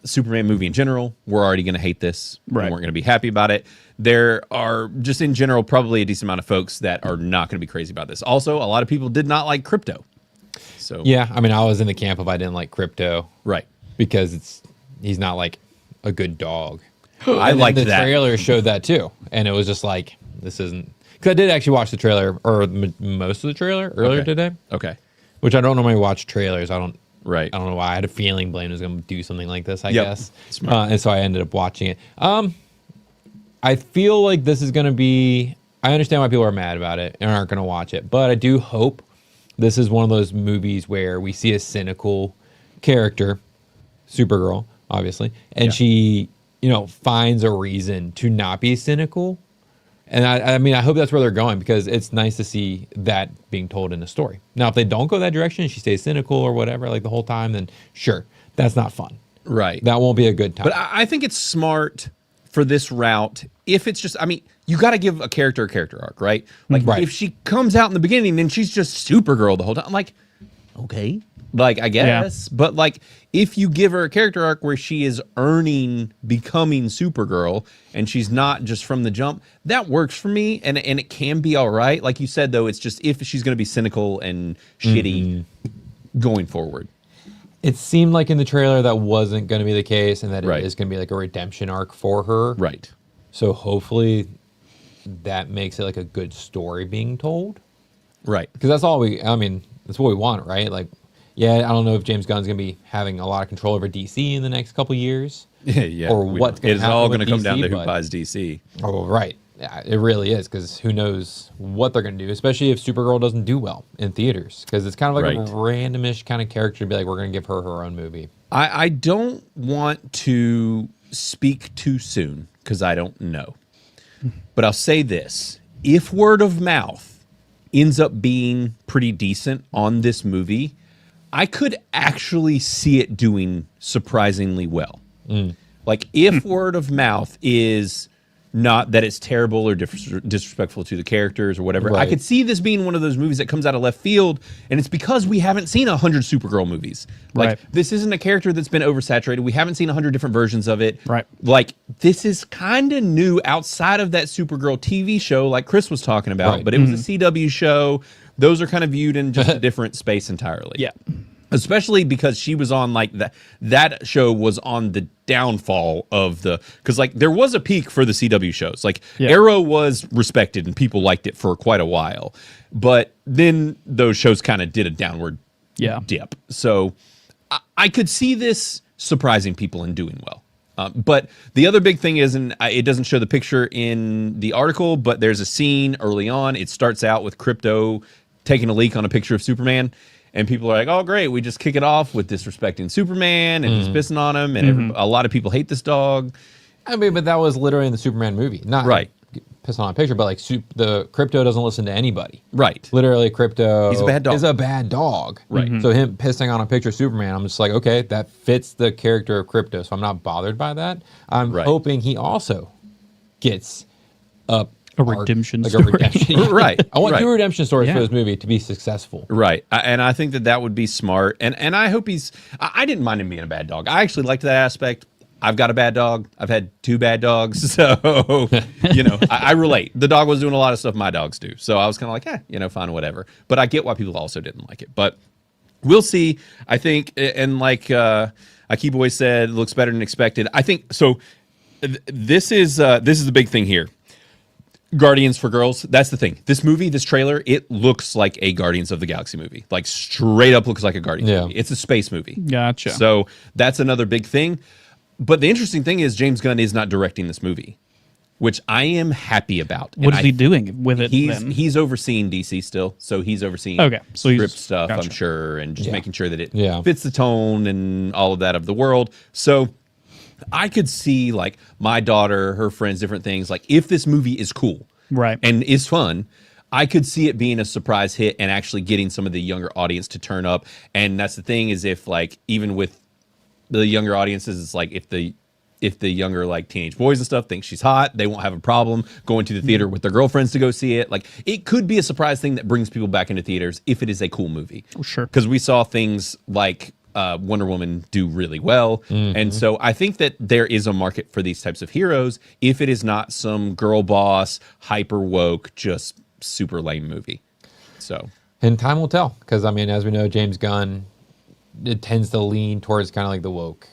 Superman movie in general were already going to hate this and weren't going to be happy about it. There are just in general probably a decent amount of folks that are not going to be crazy about this. Also, a lot of people did not like Crypto. So yeah, I mean, I was in the camp of I didn't like Crypto, right? Because he's not like a good dog. I liked that. The trailer showed that too, and it was just like this isn't. Because I did actually watch the trailer or most of the trailer earlier today. Okay. Which I don't normally watch trailers. I don't Right. I don't know why. I had a feeling Blaine was going to do something like this, I Yep. guess. Smart. And so I ended up watching it. I feel like this is going to be... I understand why people are mad about it and aren't going to watch it, but I do hope this is one of those movies where we see a cynical character, Supergirl, obviously, and she, finds a reason to not be cynical. And I mean, I hope that's where they're going, because it's nice to see that being told in a story. Now, if they don't go that direction and she stays cynical or whatever, like the whole time, then sure, that's not fun. Right. That won't be a good time. But I think it's smart for this route. If it's just, I mean, you got to give a character arc, right? Like, if she comes out in the beginning and she's just Supergirl the whole time, I'm like, okay, like, I guess. Yeah. But, like, if you give her a character arc where she is earning becoming Supergirl and she's not just from the jump, that works for me, and it can be all right. Like you said, though, it's just if she's going to be cynical and shitty going forward. It seemed like in the trailer that wasn't going to be the case, and that it is going to be like a redemption arc for her. Right. So hopefully that makes it like a good story being told. Right. Because that's all that's what we want, right? Like, yeah, I don't know if James Gunn's going to be having a lot of control over DC in the next couple years. Yeah. Or what's going to happen. It's all going to come DC, down to who buys DC. Oh, right. Yeah, it really is, because who knows what they're going to do, especially if Supergirl doesn't do well in theaters, because it's kind of like a randomish kind of character to be like, we're going to give her her own movie. I don't want to speak too soon, because I don't know. But I'll say this. If word of mouth ends up being pretty decent on this movie, I could actually see it doing surprisingly well. Like, if word of mouth is not that it's terrible or disrespectful to the characters or whatever, I could see this being one of those movies that comes out of left field, and it's because we haven't seen 100 Supergirl movies. Like, this isn't a character that's been oversaturated. We haven't seen 100 different versions of it. Right. Like, this is kind of new outside of that Supergirl TV show like Chris was talking about, but it was a CW show. Those are kind of viewed in just a different space entirely. Yeah. Especially because she was on, like, that show was on the downfall of because, like, there was a peak for the CW shows. Like, Arrow was respected and people liked it for quite a while. But then those shows kind of did a downward dip. So I could see this surprising people and doing well. But the other big thing is, and it doesn't show the picture in the article, but there's a scene early on. It starts out with Krypto taking a leak on a picture of Superman. And people are like, oh, great, we just kick it off with disrespecting Superman and he's pissing on him. And a lot of people hate this dog. I mean, but that was literally in the Superman movie. Not pissing on a picture, but like the Krypto doesn't listen to anybody. Right. Literally, Krypto He's a bad dog. is a bad dog. Right. So him pissing on a picture of Superman, I'm just like, okay, that fits the character of Krypto. So I'm not bothered by that. I'm hoping he also gets a redemption story. Like a redemption. Right. I want two redemption stories for this movie to be successful. Right. And I think that would be smart. And I hope I didn't mind him being a bad dog. I actually liked that aspect. I've got a bad dog. I've had 2 bad dogs. So, I relate. The dog was doing a lot of stuff my dogs do. So I was kind of like, fine, whatever. But I get why people also didn't like it. But we'll see. I think, and like Aki Boy said, it looks better than expected. I think, so this is the big thing here. Guardians for girls. That's the thing. This movie, this trailer, it looks like a Guardians of the Galaxy movie. Like, straight up looks like a Guardians movie. It's a space movie. Gotcha. So that's another big thing. But the interesting thing is James Gunn is not directing this movie, which I am happy about. What is he doing with it? He's overseeing DC still. So he's overseeing script stuff, I'm sure, and just making sure that it fits the tone and all of that of the world. So I could see, like, my daughter, her friends, different things. Like, if this movie is cool and is fun, I could see it being a surprise hit and actually getting some of the younger audience to turn up. And that's the thing, is if, like, even with the younger audiences, it's like if the younger, like, teenage boys and stuff think she's hot, they won't have a problem going to the theater with their girlfriends to go see it. Like, it could be a surprise thing that brings people back into theaters if it is a cool movie. Sure. Because we saw things like Wonder Woman do really well. And so I think that there is a market for these types of heroes if it is not some girl boss, hyper woke, just super lame movie. So, and time will tell, because I mean, as we know, James Gunn, it tends to lean towards kind of like the woke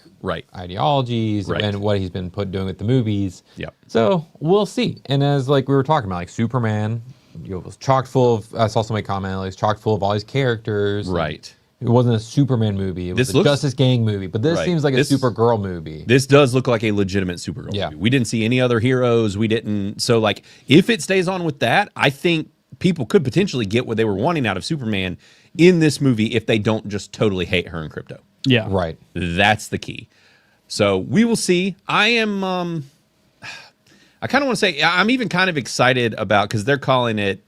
ideologies and what he's been doing with the movies. So we'll see. And as like we were talking about, like Superman, was chock full of, I saw somebody comment, like, it's chock full of all these characters. Right. It wasn't a Superman movie. It was a Justice Gang movie. But this seems like a Supergirl movie. This does look like a legitimate Supergirl movie. We didn't see any other heroes. We didn't. So, like, if it stays on with that, I think people could potentially get what they were wanting out of Superman in this movie if they don't just totally hate her and Crypto. Yeah. Right. That's the key. So we will see. I am, I kind of want to say, I'm even kind of excited about, because they're calling it,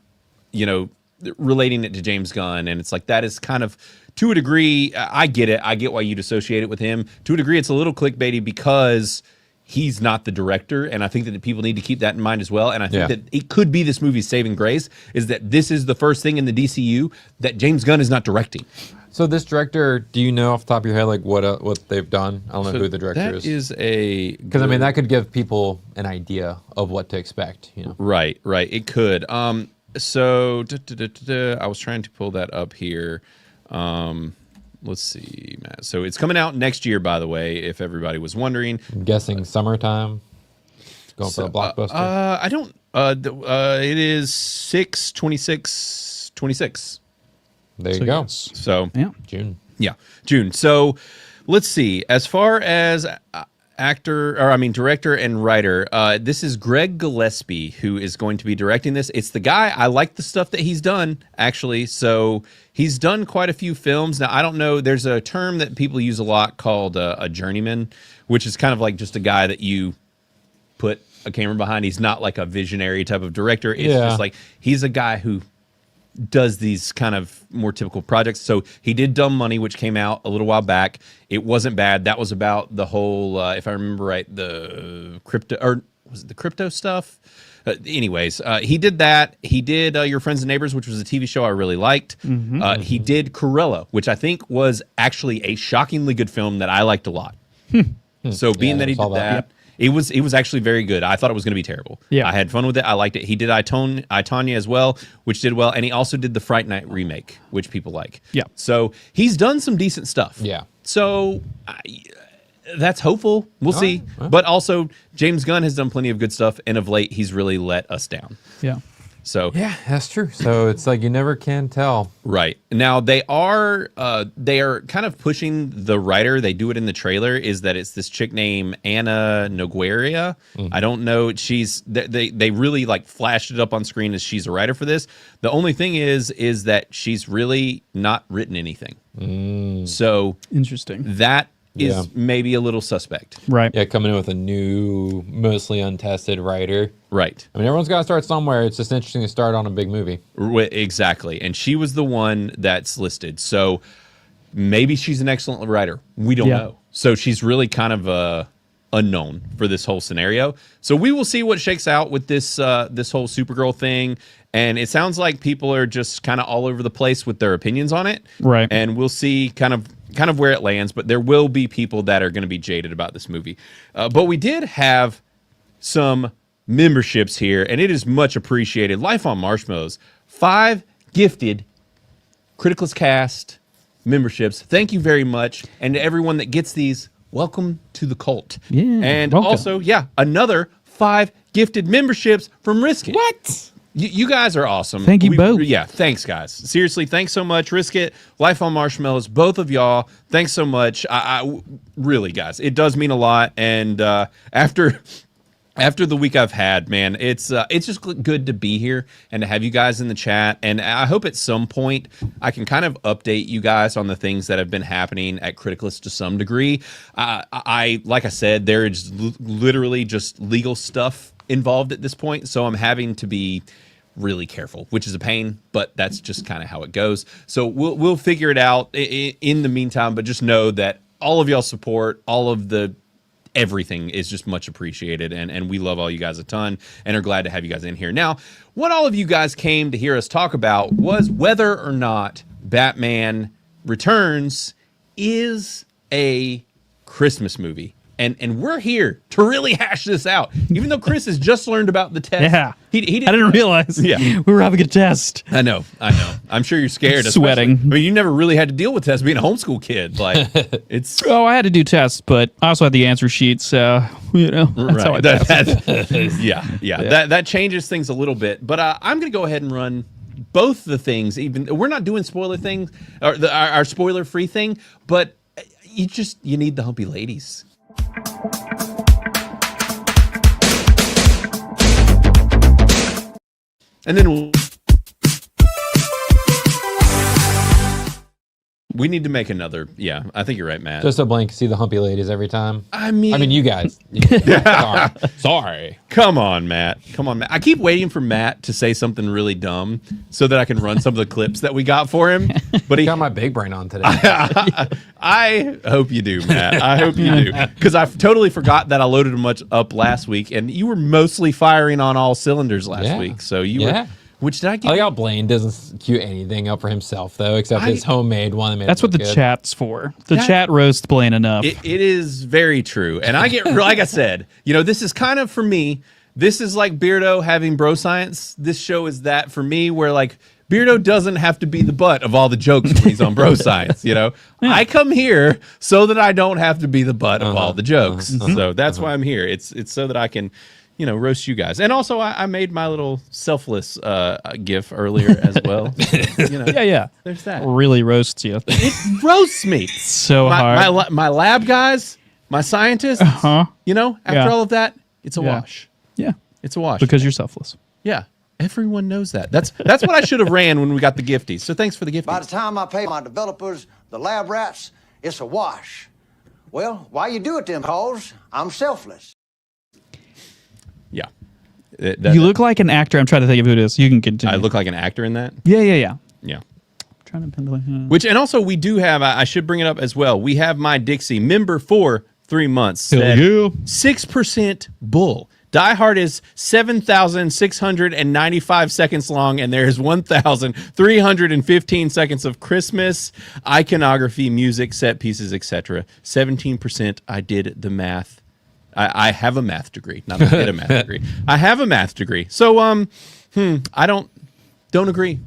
you know, relating it to James Gunn. And it's like, that is kind of, to a degree, I get it. I get why you'd associate it with him. To a degree, it's a little clickbaity because he's not the director. And I think that people need to keep that in mind as well. And I think that it could be this movie's saving grace, is that this is the first thing in the DCU that James Gunn is not directing. So this director, do you know off the top of your head, like what they've done? I don't know who the director is. That is a... Because, I mean, that could give people an idea of what to expect, you know? Right. It could. So I was trying to pull that up here. Let's see, Matt. So it's coming out next year, by the way, if everybody was wondering. I'm guessing summertime. Going for a blockbuster. I don't. It is 6/26/26. There you go. So yeah, June. Yeah, June. So let's see. As far as director and writer, this is Greg Gillespie who is going to be directing this. It's the guy, I like the stuff that he's done, actually. So he's done quite a few films. Now, I don't know, there's a term that people use a lot called a journeyman, which is kind of like just a guy that you put a camera behind. He's not like a visionary type of director. It's just like, he's a guy who does these kind of more typical projects. So he did Dumb Money, which came out a little while back. It wasn't bad. That was about the whole, if I remember right, the crypto, or was it the crypto stuff? Anyways, he did that. He did Your Friends and Neighbors, which was a TV show I really liked. He did Cruella, which I think was actually a shockingly good film that I liked a lot. So being that he did that, it was actually very good. I thought it was going to be terrible. Yeah. I had fun with it. I liked it. He did I, Tonya as well, which did well. And he also did the Fright Night remake, which people like. Yeah. So he's done some decent stuff. Yeah. So that's hopeful. We'll see. But also, James Gunn has done plenty of good stuff. And of late, he's really let us down. Yeah. So yeah, that's true. So it's like you never can tell. Right. Now they are kind of pushing the writer. They do it in the trailer, is that it's this chick named Anna Nogueira. I don't know. They really like flashed it up on screen as she's a writer for this. The only thing is that she's really not written anything. So interesting. That is maybe a little suspect. Right. Yeah, coming in with a new, mostly untested writer. Right. I mean, everyone's got to start somewhere. It's just interesting to start on a big movie. Exactly. And she was the one that's listed. So maybe she's an excellent writer. We don't know. So she's really kind of unknown for this whole scenario. So we will see what shakes out with this this whole Supergirl thing. And it sounds like people are just kind of all over the place with their opinions on it. Right. And we'll see kind of where it lands. But there will be people that are going to be jaded about this movie. But we did have some memberships here, and it is much appreciated. Life on Marshmallows, 5 gifted Criticless Cast memberships. Thank you very much. And to everyone that gets these, welcome to the cult. Yeah. And welcome. also, another 5 gifted memberships from Risk It. What? You guys are awesome. Thank you both. Yeah, thanks, guys. Seriously, thanks so much. Risk It, Life on Marshmallows, both of y'all. Thanks so much. I really, guys, it does mean a lot. And after the week I've had, man, it's just good to be here and to have you guys in the chat. And I hope at some point I can kind of update you guys on the things that have been happening at Criticless to some degree. Like I said, there is literally just legal stuff involved at this point, so I'm having to be really careful, which is a pain, but that's just kind of how it goes. So we'll figure it out in the meantime, but just know that all of y'all's support, all of the everything is just much appreciated, and we love all you guys a ton and are glad to have you guys in here. Now, what all of you guys came to hear us talk about was whether or not Batman Returns is a Christmas movie. And we're here to really hash this out. Even though Chris has just learned about the test. Yeah. He didn't I didn't realize we were having a test. I know. I'm sure you're scared. Sweating. I mean, you never really had to deal with tests being a homeschool kid. Like, it's... Oh, I had to do tests, but I also had the answer sheets, so, that's how I passed. Yeah. That changes things a little bit. But I'm going to go ahead and run both the things. Even we're not doing spoiler things or our spoiler free thing, but you need the humpy ladies. And then we need to make another. Yeah, I think you're right, Matt. Just so Blaine can see the humpy ladies every time. I mean, you guys. Sorry. Come on, Matt. I keep waiting for Matt to say something really dumb so that I can run some of the clips that we got for him. But he got my big brain on today. I hope you do, Matt. I hope you do. Because I totally forgot that I loaded much up last week, and you were mostly firing on all cylinders last week. So you were. Which did I get? I like how Blaine doesn't cue anything up for himself, though, except his homemade one. That's what the chat's for. The chat roasts Blaine enough. It is very true. And I get, like I said, this is kind of for me. This is like Beardo having bro science. This show is that for me, where like Beardo doesn't have to be the butt of all the jokes when he's on bro science. I come here so that I don't have to be the butt of all the jokes. So that's why I'm here. It's so that I can roast you guys. And also, I made my little selfless GIF earlier as well. Yeah. There's that. Really roasts you. It roasts me. So hard. My lab guys, my scientists, after all of that, it's a wash. Yeah. It's a wash. Because you're selfless. Yeah. Everyone knows that. That's what I should have ran when we got the gifties. So thanks for the gifties. By the time I pay my developers, the lab rats, it's a wash. Well, why you do it then, cause I'm selfless. Yeah. You look like an actor. I'm trying to think of who it is. You can continue. I look like an actor in that? Yeah. Yeah. I'm trying to pinpoint. Which, and also we do have, I should bring it up as well. We have my Dixie member for 3 months. Said 6% bull. Die Hard is 7,695 seconds long, and there's 1,315 seconds of Christmas, iconography, music, set pieces, etc. 17%. I did the math. I have a math degree, not that I did a math degree. I have a math degree. So, I don't agree.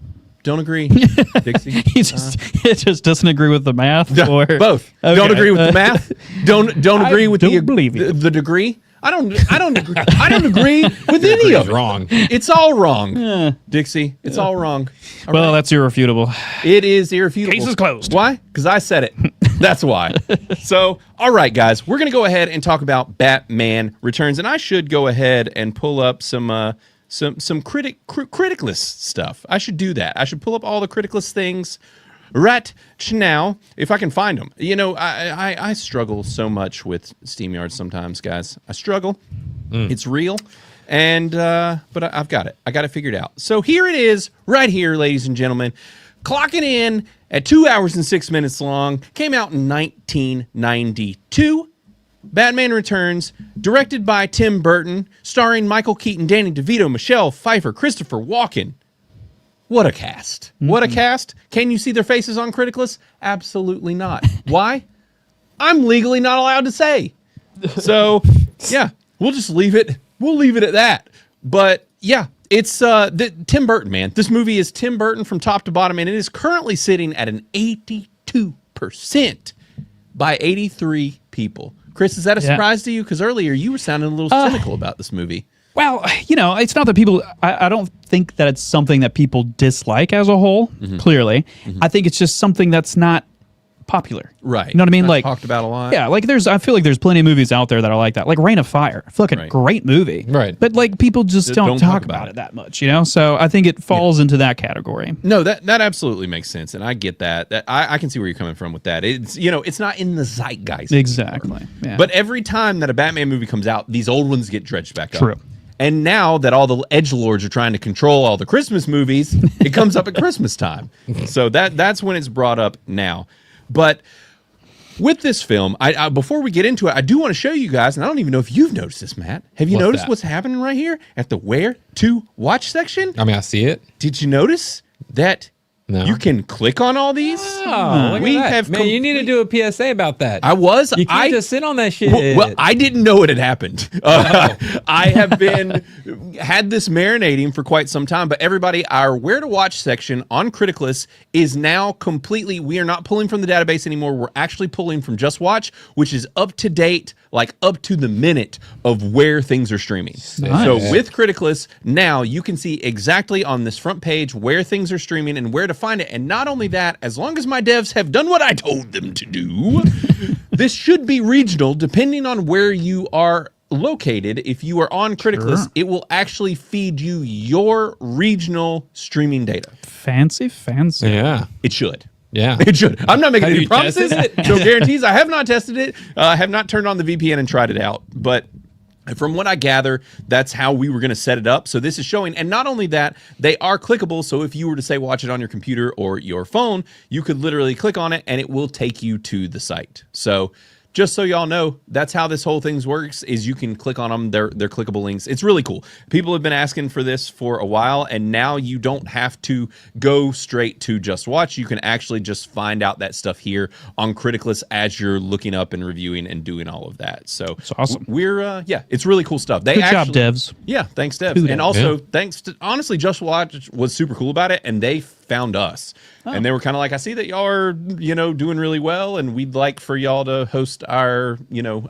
Don't agree, Dixie. He just doesn't agree with the math, or both. Okay. Don't agree with the math. Don't agree with the degree. I don't agree. I don't agree with any of it. Wrong. It's all wrong, Dixie. It's all wrong. All well, that's irrefutable. It is irrefutable. Case is closed. Why? Because I said it. That's why. So, all right, guys, we're gonna go ahead and talk about Batman Returns, and I should go ahead and pull up some Criticless stuff. I should do that. I should pull up all the Criticless things right now, if I can find them. I struggle so much with SteamYard sometimes, guys. I struggle. It's real. And but I've got it. I got it figured out. So here it is, right here, ladies and gentlemen. Clocking in at 2 hours and 6 minutes long. Came out in 1992. Batman Returns, directed by Tim Burton, starring Michael Keaton, Danny DeVito, Michelle Pfeiffer, Christopher Walken. What a cast. What a cast. Can you see their faces on Criticless? Absolutely not. Why? I'm legally not allowed to say. So, yeah, we'll just leave it. We'll leave it at that. But, yeah, it's Tim Burton, man. This movie is Tim Burton from top to bottom, and it is currently sitting at an 82% by 83 people. Chris, is that a surprise to you? Because earlier you were sounding a little cynical about this movie. Well, it's not that people, I don't think that it's something that people dislike as a whole, clearly. I think it's just something that's not popular. Right. You know what I mean? Like talked about a lot. Yeah, like I feel like there's plenty of movies out there that are like that. Like Reign of Fire. Fucking great movie. Right. But like people just don't talk about it that much, So I think it falls into that category. No, that absolutely makes sense. And I get that. I can see where you're coming from with that. It's it's not in the zeitgeist. Exactly. Yeah. But every time that a Batman movie comes out, these old ones get dredged back up. True. And now that all the edgelords are trying to control all the Christmas movies, it comes up at Christmas time. So that's when it's brought up now. But with this film, I before we get into it, I do want to show you guys, and I don't even know if you've noticed this, Matt. Have you noticed what's happening right here at the where to watch section? I mean, I see it. Did you notice that No. You can click on all these. Oh, look we at that. have Man, you need to do a PSA about that. You can't just sit on that shit. Well, I didn't know it had happened. I have had this marinating for quite some time, but everybody, our where to watch section on Criticless is now completely, we are not pulling from the database anymore. We're actually pulling from Just Watch, which is up to date, like up to the minute of where things are streaming. Nice. So with Criticless, now you can see exactly on this front page where things are streaming and where to find it. And not only that, as long as my devs have done what I told them to do, this should be regional depending on where you are located. If you are on Criticless, it will actually feed you your regional streaming data. Fancy. Yeah. It should. Yeah. It should. I'm not making Have any you promises. tested No guarantees. I have not tested it. I have not turned on the VPN and tried it out. But from what I gather, that's how we were going to set it up. So this is showing. And not only that, they are clickable. So if you were to say watch it on your computer or your phone, you could literally click on it and it will take you to the site. So just so y'all know, that's how this whole thing works, is you can click on them. They're clickable links. It's really cool. People have been asking for this for a while, and now you don't have to go straight to Just Watch. You can actually just find out that stuff here on Criticless as you're looking up and reviewing and doing all of that. So it's awesome. We're, it's really cool stuff. They Good job, devs. Yeah, thanks, devs. And also, thanks to, honestly, Just Watch was super cool about it, and they found us. And they were kind of like, I see that y'all are, doing really well, and we'd like for y'all to host our,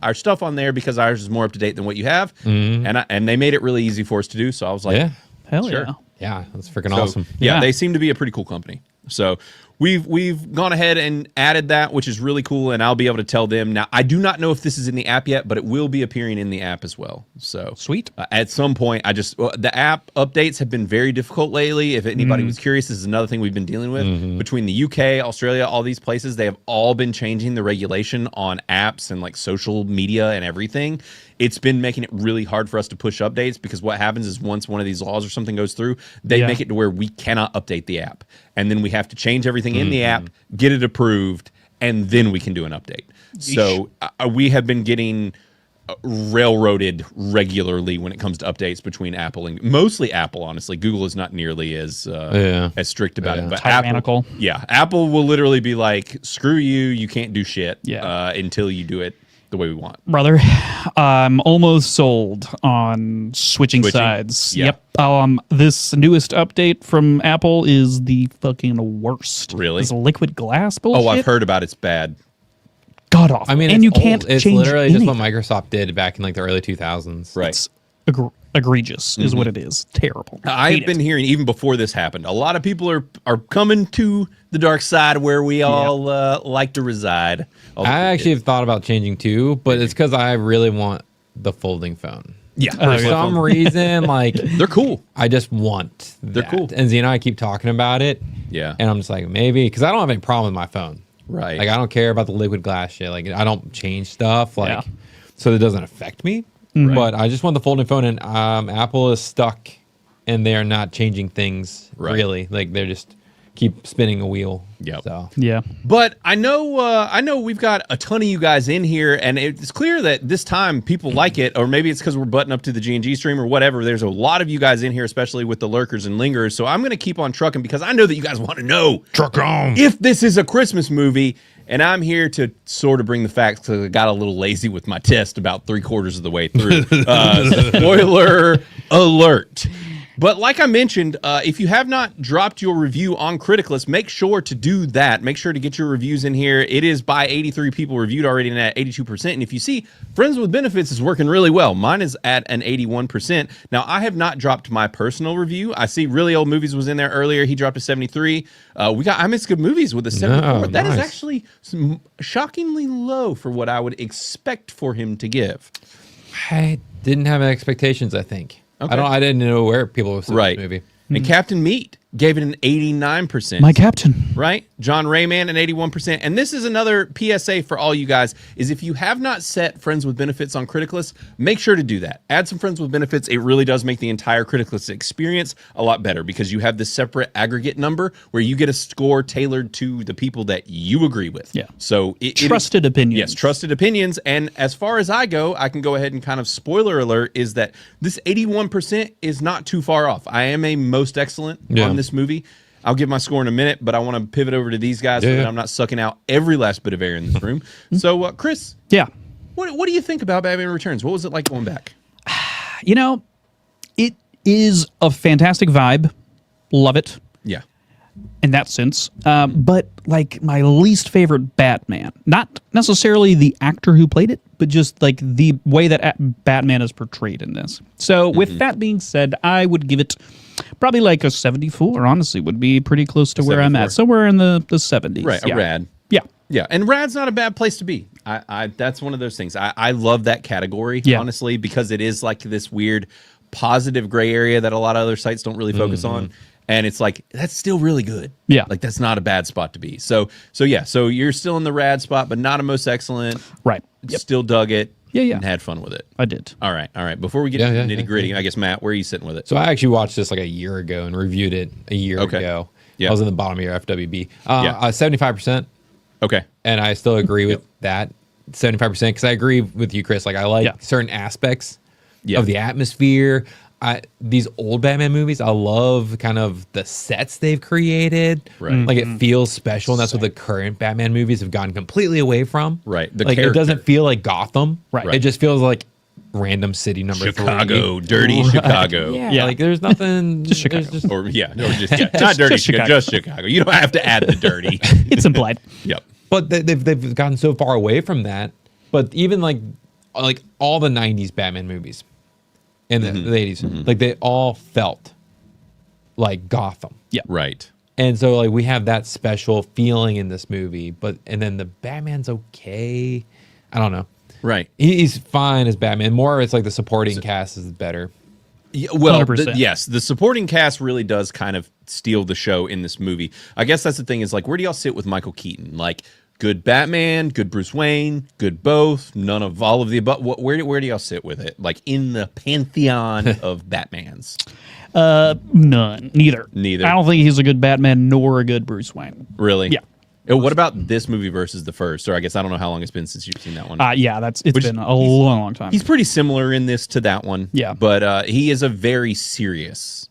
our stuff on there because ours is more up to date than what you have. And they made it really easy for us to do. So I was like, hell sure. yeah. Yeah, that's freaking awesome. Yeah, they seem to be a pretty cool company. So we've gone ahead and added that, which is really cool, and I'll be able to tell them. Now, I do not know if this is in the app yet, but it will be appearing in the app as well. So sweet. At some point, the app updates have been very difficult lately. If anybody was curious, this is another thing we've been dealing with. Between the UK, Australia, all these places, they have all been changing the regulation on apps and like social media and everything. It's been making it really hard for us to push updates because what happens is once one of these laws or something goes through, they make it to where we cannot update the app. And then we have to change everything in the app, get it approved, and then we can do an update. So we have been getting railroaded regularly when it comes to updates between Apple and mostly Apple, honestly. Google is not nearly as strict about it. But tyrannical. Apple will literally be like, screw you, you can't do shit until you do it the way we want. Brother, I'm almost sold on switching sides. Yeah. Yep. This newest update from Apple is the fucking worst. Really? This liquid glass bullshit. Oh, I've heard about it's bad. God awful. I mean, and you old. can't It's change literally just what anything. Microsoft did back in like the early 2000s. Right. It's egregious is what it is. Terrible. I've been hearing, even before this happened, a lot of people are coming to the dark side where we all like to reside. I actually have thought about changing too, but it's because I really want the folding phone. Yeah. For some reason, like they're cool. I just want They're cool. And Z and I keep talking about it. Yeah. And I'm just like, maybe, because I don't have any problem with my phone. Right. Like I don't care about the liquid glass shit. Like I don't change stuff. Like so it doesn't affect me. But I just want the folding phone, and Apple is stuck, and they are not changing things really. Like they're just keep spinning a wheel. Yep. So yeah. But I know we've got a ton of you guys in here, and it's clear that this time people like it, or maybe it's because we're butting up to the G&G stream or whatever. There's a lot of you guys in here, especially with the lurkers and lingers. So I'm going to keep on trucking because I know that you guys want to know if this is a Christmas movie. And I'm here to sort of bring the facts because I got a little lazy with my test about 3/4 of the way through. Spoiler alert. But like I mentioned, if you have not dropped your review on Criticless, make sure to do that. Make sure to get your reviews in here. It is by 83 people reviewed already and at 82%. And if you see, Friends with Benefits is working really well. Mine is at an 81%. Now, I have not dropped my personal review. I see Really Old Movies was in there earlier. He dropped a 73. We got I Miss Good Movies with a 74. That is actually shockingly low for what I would expect for him to give. I didn't have expectations, I think. Okay. I didn't know where people were seeing this movie. And Captain Meat gave it an 89%. My captain. Right? John Rayman, an 81%. And this is another PSA for all you guys, is if you have not set Friends with Benefits on Criticless, make sure to do that. Add some Friends with Benefits. It really does make the entire Criticless experience a lot better because you have this separate aggregate number where you get a score tailored to the people that you agree with. Yeah. So trusted opinions. Yes, trusted opinions. And as far as I go, I can go ahead and kind of spoiler alert is that this 81% is not too far off. I am a most excellent on this movie. I'll give my score in a minute, but I want to pivot over to these guys so that I'm not sucking out every last bit of air in this room. So, Chris. Yeah. What do you think about Batman Returns? What was it like going back? You know, it is a fantastic vibe. Love it. Yeah. In that sense. But like my least favorite Batman, not necessarily the actor who played it, but just like the way that Batman is portrayed in this. So with that being said, I would give it probably like a 74, honestly, would be pretty close to where I'm at. Somewhere in the 70s. Right, a rad. Yeah. Yeah, and rad's not a bad place to be. I that's one of those things. I love that category, honestly, because it is like this weird positive gray area that a lot of other sites don't really focus on. And it's like, that's still really good. Yeah. Like, that's not a bad spot to be. So you're still in the rad spot, but not a most excellent. Right. Still dug it. Yeah. And had fun with it. I did. All right. Before we get into the nitty gritty, I guess, Matt, where are you sitting with it? So I actually watched this like a year ago and reviewed it a year ago. Yeah. I was in the bottom of your FWB. 75%. Okay. And I still agree with that 75% because I agree with you, Chris. Like, I like certain aspects of the atmosphere. These old Batman movies, I love kind of the sets they've created. Right. Like, it feels special, and that's what the current Batman movies have gone completely away from. Right. Like, it doesn't feel like Gotham. Right. It just feels like random city number Chicago, 3. dirty Chicago. Yeah, like there's nothing. Just Chicago. Just, not dirty Chicago, just Chicago. You don't have to add the dirty. It's implied. Yep. But they've gotten so far away from that. But even like all the 90s Batman movies in the 80s, like they all felt like Gotham. Yeah. Right. And so like we have that special feeling in this movie, and then the Batman's okay. I don't know. Right. He's fine as Batman. More it's like the supporting cast is better. Yeah, well, 100%. yes, the supporting cast really does kind of steal the show in this movie. I guess that's the thing is like, where do y'all sit with Michael Keaton? Like, good Batman, good Bruce Wayne, good both, none of all of the above. Where do y'all sit with it? Like in the pantheon of Batmans? None. Neither. Neither. I don't think he's a good Batman nor a good Bruce Wayne. Really? Yeah. What about this movie versus the first? Or I guess I don't know how long it's been since you've seen that one. Yeah, it's been a long time. He's pretty similar in this to that one. Yeah. But he is a very serious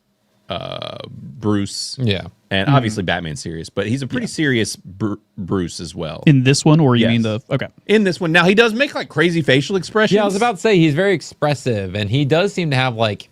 Bruce. Yeah. And obviously Batman's serious, but he's a pretty serious Bruce as well. In this one, or you mean the... Okay. In this one. Now, he does make like crazy facial expressions. Yeah, I was about to say he's very expressive, and he does seem to have like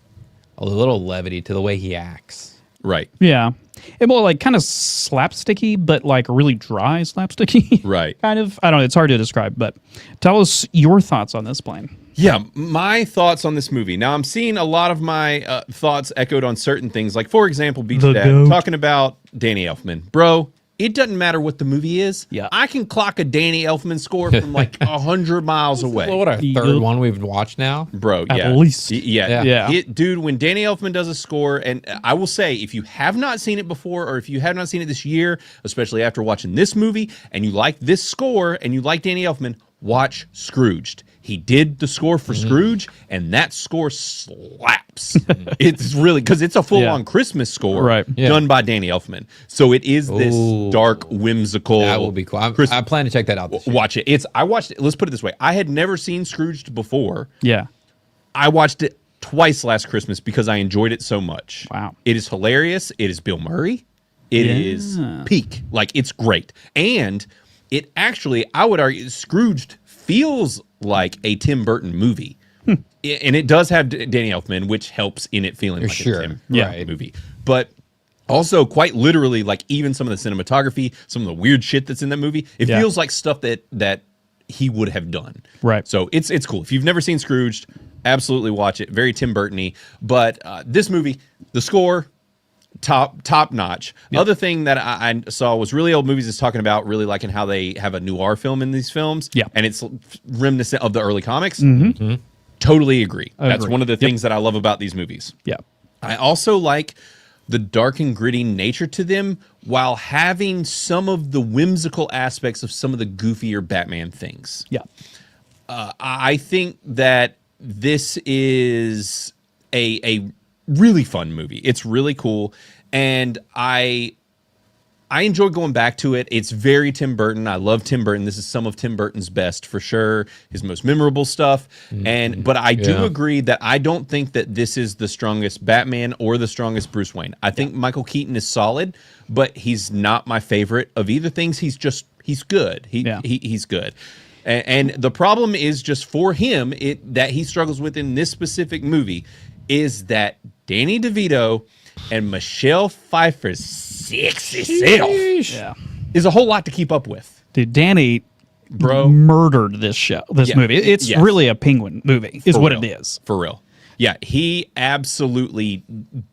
a little levity to the way he acts. Right. Yeah. It more like kind of slapsticky, but like really dry slapsticky. Right. Kind of. I don't know. It's hard to describe, but tell us your thoughts on this plane. Yeah, my thoughts on this movie. Now, I'm seeing a lot of my thoughts echoed on certain things. Like, for example, Beach Dad, talking about Danny Elfman. Bro, it doesn't matter what the movie is. Yeah. I can clock a Danny Elfman score from like 100 miles away. What, our third one we've watched now? Bro, yeah. At least. Yeah. Dude, when Danny Elfman does a score, and I will say, if you have not seen it before, or if you have not seen it this year, especially after watching this movie, and you like this score, and you like Danny Elfman, watch Scrooged. He did the score for Scrooge, and that score slaps. It's really, because it's a full-on Christmas score done by Danny Elfman. So it is this dark, whimsical. That will be cool. I plan to check that out this year. Watch it. I watched it. Let's put it this way. I had never seen Scrooged before. Yeah. I watched it twice last Christmas because I enjoyed it so much. Wow. It is hilarious. It is Bill Murray. It is peak. Like, it's great. And it actually, I would argue, Scrooged feels like a Tim Burton movie. And it does have Danny Elfman, which helps in it feeling like a Tim Burton movie. But also, quite literally, like even some of the cinematography, some of the weird shit that's in that movie, it feels like stuff that he would have done. Right. So it's cool. If you've never seen Scrooged, absolutely watch it. Very Tim Burton-y. But this movie, the score, top notch. Other thing that I saw was Really Old Movies is talking about really liking how they have a noir film in these films. Yeah. And it's reminiscent of the early comics. Totally agree. That's one of the things that I love about these movies. Yeah. I also like the dark and gritty nature to them while having some of the whimsical aspects of some of the goofier Batman things. Yeah. I think that this is a really fun movie. It's really cool. And I I enjoy going back to it. It's very Tim Burton. I love Tim Burton. This is some of Tim Burton's best for sure. His most memorable stuff. But I do agree that I don't think that this is the strongest Batman or the strongest Bruce Wayne. I think Michael Keaton is solid, but he's not my favorite of either things. He's good. He's good. And the problem is just for him that he struggles with in this specific movie is that Danny DeVito and Michelle Pfeiffer's sexy self is a whole lot to keep up with. Dude, Danny murdered this movie. It's really a Penguin movie, is what it is. For real. Yeah, he absolutely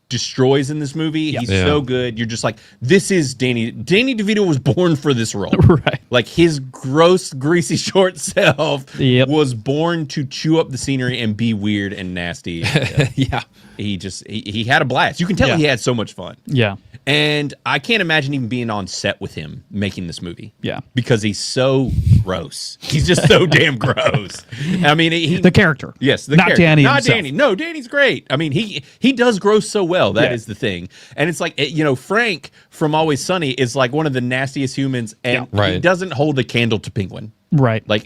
destroys in this movie. He's so good. You're just like, this is Danny. Danny DeVito was born for this role. Right. Like his gross, greasy, short self was born to chew up the scenery and be weird and nasty. He had a blast. You can tell he had so much fun. Yeah. And I can't imagine even being on set with him making this movie. Yeah. Because he's so gross. He's just so damn gross. I mean, the character. Yes, not character. Danny. Not himself. Danny. No, Danny's great. I mean, he does gross so well. That is the thing. And it's like, Frank from Always Sunny is like one of the nastiest humans, and he doesn't hold a candle to Penguin. Right. Like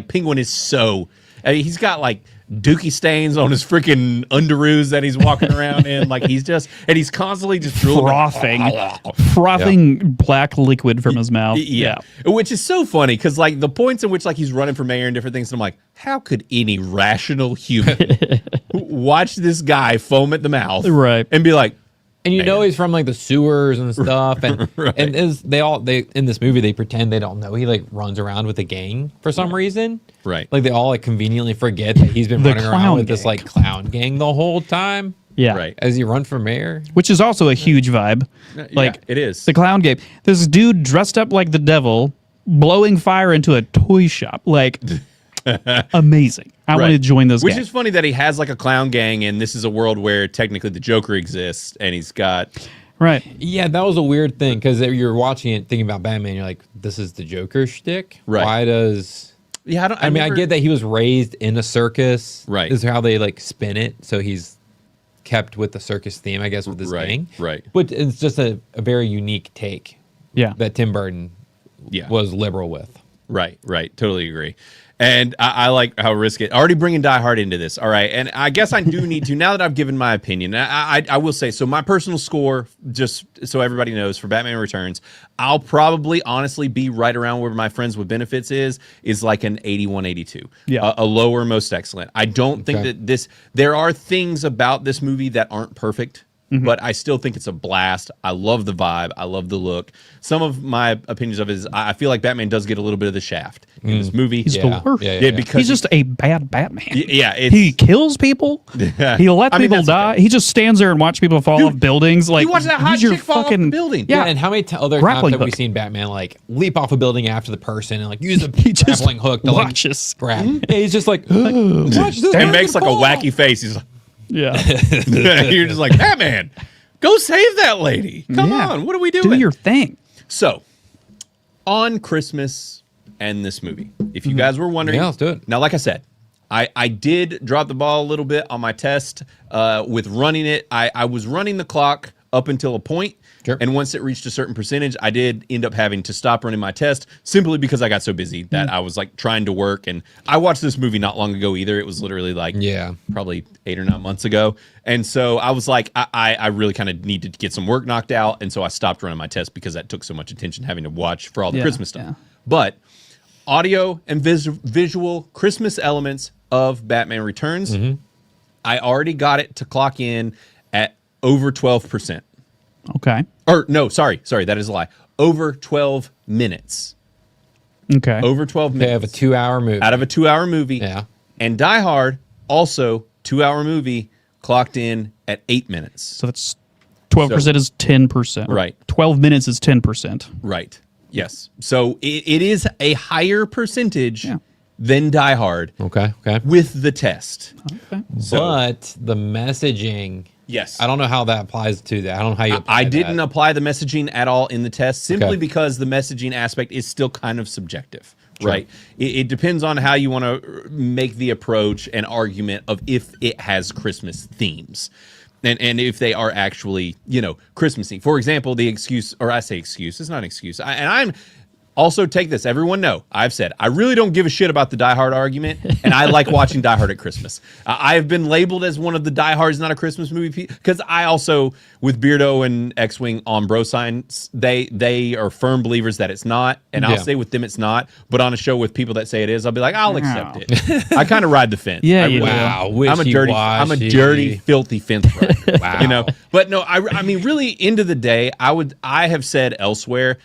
Penguin is so. I mean, he's got like dookie stains on his freaking underoos that he's walking around in. Like he's constantly just frothing black liquid from his mouth. Yeah. Which is so funny because like the points in which like he's running for mayor and different things, and I'm like, how could any rational human watch this guy foam at the mouth and be like, and he's from like the sewers and stuff, and and they in this movie they pretend they don't know he like runs around with a gang for some reason, right? Like they all like conveniently forget that he's been running around with this like clown gang the whole time. Yeah, right. As he run for mayor, which is also a huge vibe. Like it is the clown game. This dude dressed up like the devil, blowing fire into a toy shop. Like amazing. I want to join those. Which gangs. is funny that he has like a clown gang, and this is a world where technically the Joker exists, and he's got. Right. Yeah, that was a weird thing because you're watching it, thinking about Batman. You're like, this is the Joker shtick. Right. Why does? Yeah, I mean, I get that he was raised in a circus. Right. This is how they like spin it, so he's kept with the circus theme, I guess, with his gang. Right. But it's just a very unique take. Yeah. That Tim Burton. Was liberal with. Right. Totally agree. And I like how risky. Already bringing Die Hard into this. All right. And I guess I do need to, now that I've given my opinion, I will say, so my personal score, just so everybody knows, for Batman Returns, I'll probably honestly be right around where my Friends with Benefits is like an 81, 82. Yeah. A lower most excellent. I don't think that there are things about this movie that aren't perfect. But I still think it's a blast. I love the vibe. I love the look. Some of my opinions of it is I feel like Batman does get a little bit of the shaft in this movie. He's the worst. Yeah, because he's just a bad Batman. Yeah, he kills people. He lets people die. Okay. He just stands there and watches people fall off buildings. Like you watch that hot chick fall off a building. Yeah, and how many other times have we seen Batman like leap off a building after the person and like use a grappling hook to like grab? Yeah, he's just like, watch this. And makes like a wacky face. He's like. Yeah. You're just like, Batman, go save that lady. Come on. What are we doing? Do your thing. So, on Christmas and this movie, if you guys were wondering. Yeah, let's do it. Now, like I said, I did drop the ball a little bit on my test with running it. I was running the clock up until a point. Sure. And once it reached a certain percentage, I did end up having to stop running my test simply because I got so busy that I was like trying to work. And I watched this movie not long ago either. It was literally like probably 8 or 9 months ago. And so I was like, I really kind of need to get some work knocked out. And so I stopped running my test because that took so much attention having to watch for all the Christmas stuff. Yeah. But audio and visual Christmas elements of Batman Returns, I already got it to clock in at over 12%. Okay. Or no, sorry, that is a lie. Over 12 minutes. Okay. Over 12 minutes. Out of a 2-hour movie. Out of a 2-hour movie. Yeah. And Die Hard, also 2-hour movie, clocked in at 8 minutes. So that's 12% is 10%. Right. 12 minutes is 10%. Right. Yes. So it is a higher percentage than Die Hard. Okay. With the test. Okay. But the messaging. Yes. I don't know how that applies to that. I don't know how you apply I didn't that. apply the messaging at all in the test simply because the messaging aspect is still kind of subjective, right? It depends on how you want to make the approach and argument of if it has Christmas themes. And if they are actually, Christmassy. For example, the excuse, or I say excuse, it's not an excuse. I'm also, take this, everyone know, I've said, I really don't give a shit about the Die Hard argument, and I like watching Die Hard at Christmas. I have been labeled as one of the Die Hard's not a Christmas movie, because I also, with Beardo and X-Wing on bro signs, they are firm believers that it's not, and I'll say with them it's not, but on a show with people that say it is, I'll be like, I'll accept it. I kind of ride the fence. Yeah, I'm a dirty, filthy fence rider. Wow. But no, I mean, really, end of the day, I have said elsewhere,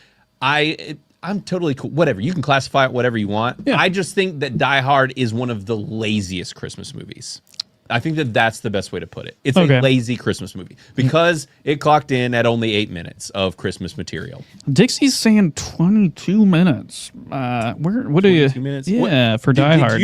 I'm totally cool. Whatever. You can classify it whatever you want. Yeah. I just think that Die Hard is one of the laziest Christmas movies. I think that that's the best way to put it. It's a lazy Christmas movie because it clocked in at only 8 minutes of Christmas material. Dixie's saying 22 minutes. What do you? 22 minutes? Yeah, for Die Hard.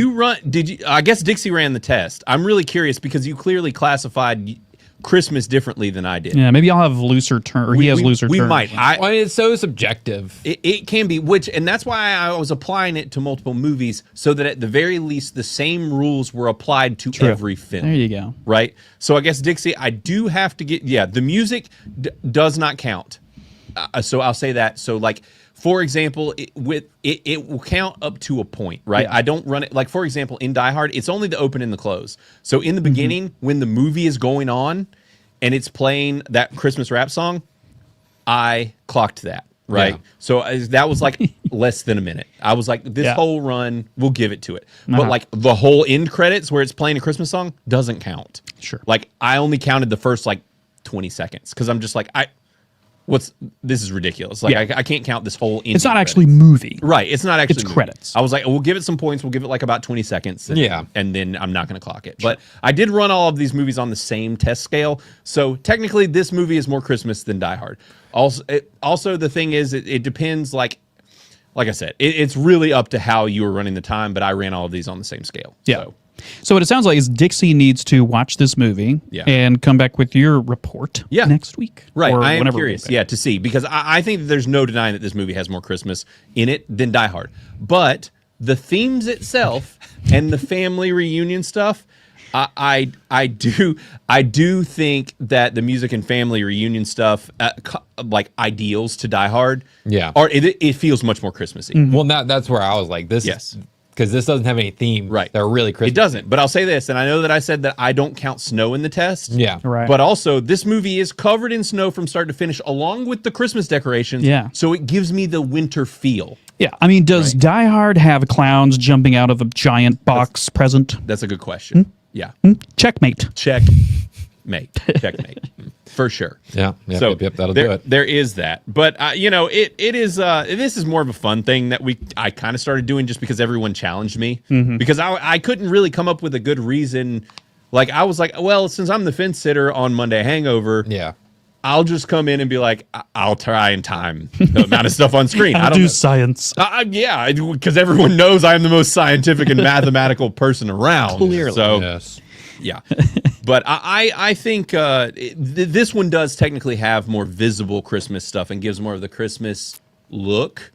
Did you? I guess Dixie ran the test. I'm really curious because you clearly classified Christmas differently than I did. Yeah, maybe I'll have looser terms, or he has looser terms. We might. It's so subjective. It can be, and that's why I was applying it to multiple movies, so that at the very least, the same rules were applied to every film. There you go. Right? So I guess, Dixie, I do have to get, the music does not count. So I'll say that. So, like, for example, it will count up to a point, right? Yeah. I don't run it, like, for example, in Die Hard, it's only the open and the close. So in the beginning, when the movie is going on and it's playing that Christmas rap song, I clocked that, right? Yeah. So that was like less than a minute. I was like, this whole run, we'll give it to it. But like the whole end credits where it's playing a Christmas song doesn't count. Sure. Like I only counted the first like 20 seconds because I'm just like, this is ridiculous. Like I can't count this whole. It's not actually movie, right? It's not actually. It's credits. I was like, we'll give it some points. We'll give it like about 20 seconds. And then I'm not going to clock it. Sure. But I did run all of these movies on the same test scale, so technically this movie is more Christmas than Die Hard. Also, the thing is, it depends. Like I said, it's really up to how you were running the time. But I ran all of these on the same scale. Yeah. So what it sounds like is Dixie needs to watch this movie and come back with your report next week. Right. I am curious, to see, because I think that there's no denying that this movie has more Christmas in it than Die Hard. But the themes itself and the family reunion stuff, I do think that the music and family reunion stuff, like ideals to Die Hard, it feels much more Christmassy. Mm-hmm. Well, that's where I was like, this because this doesn't have any theme. Right. They're really Christmas. It doesn't. But I'll say this, and I know that I said that I don't count snow in the test. Yeah. Right. But also, this movie is covered in snow from start to finish, along with the Christmas decorations. Yeah. So it gives me the winter feel. Yeah. I mean, does Die Hard have clowns jumping out of a giant box present? That's a good question. Yeah. Checkmate. Checkmate. For sure. Yeah. So that'll do it. There is that. But it is this is more of a fun thing that I kind of started doing just because everyone challenged me. Because I couldn't really come up with a good reason. Like I was like, well, since I'm the fence sitter on Monday Hangover, I'll just come in and be like, I'll try and time the amount of stuff on screen. I'll do science. Because everyone knows I'm the most scientific and mathematical person around. Clearly. So, yes. Yeah. But I think this one does technically have more visible Christmas stuff and gives more of the Christmas look.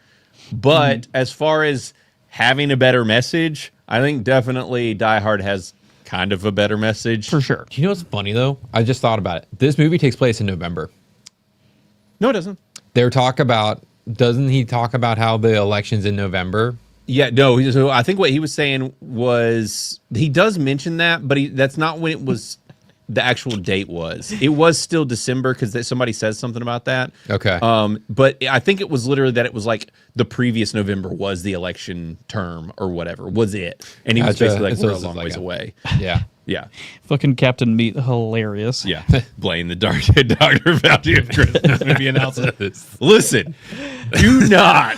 But as far as having a better message, I think definitely Die Hard has kind of a better message. For sure. You know what's funny, though? I just thought about it. This movie takes place in November. No, it doesn't. Doesn't he talk about how the election's in November? Yeah, no. So I think what he was saying was he does mention that, but that's not when it was. The actual date was. It was still December because somebody says something about that. Okay. But I think it was literally that it was like the previous November was the election term or whatever was it, and he was basically like, we're a long ways away. Yeah. Yeah. Fucking Captain Meat, hilarious. Yeah. Blaine the Dr. Fauci of Christmas movie announcement. Listen, do not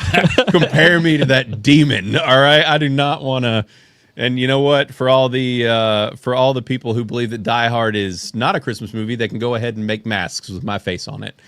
compare me to that demon. All right, I do not want to. And you know what? For all the people who believe that Die Hard is not a Christmas movie, they can go ahead and make masks with my face on it.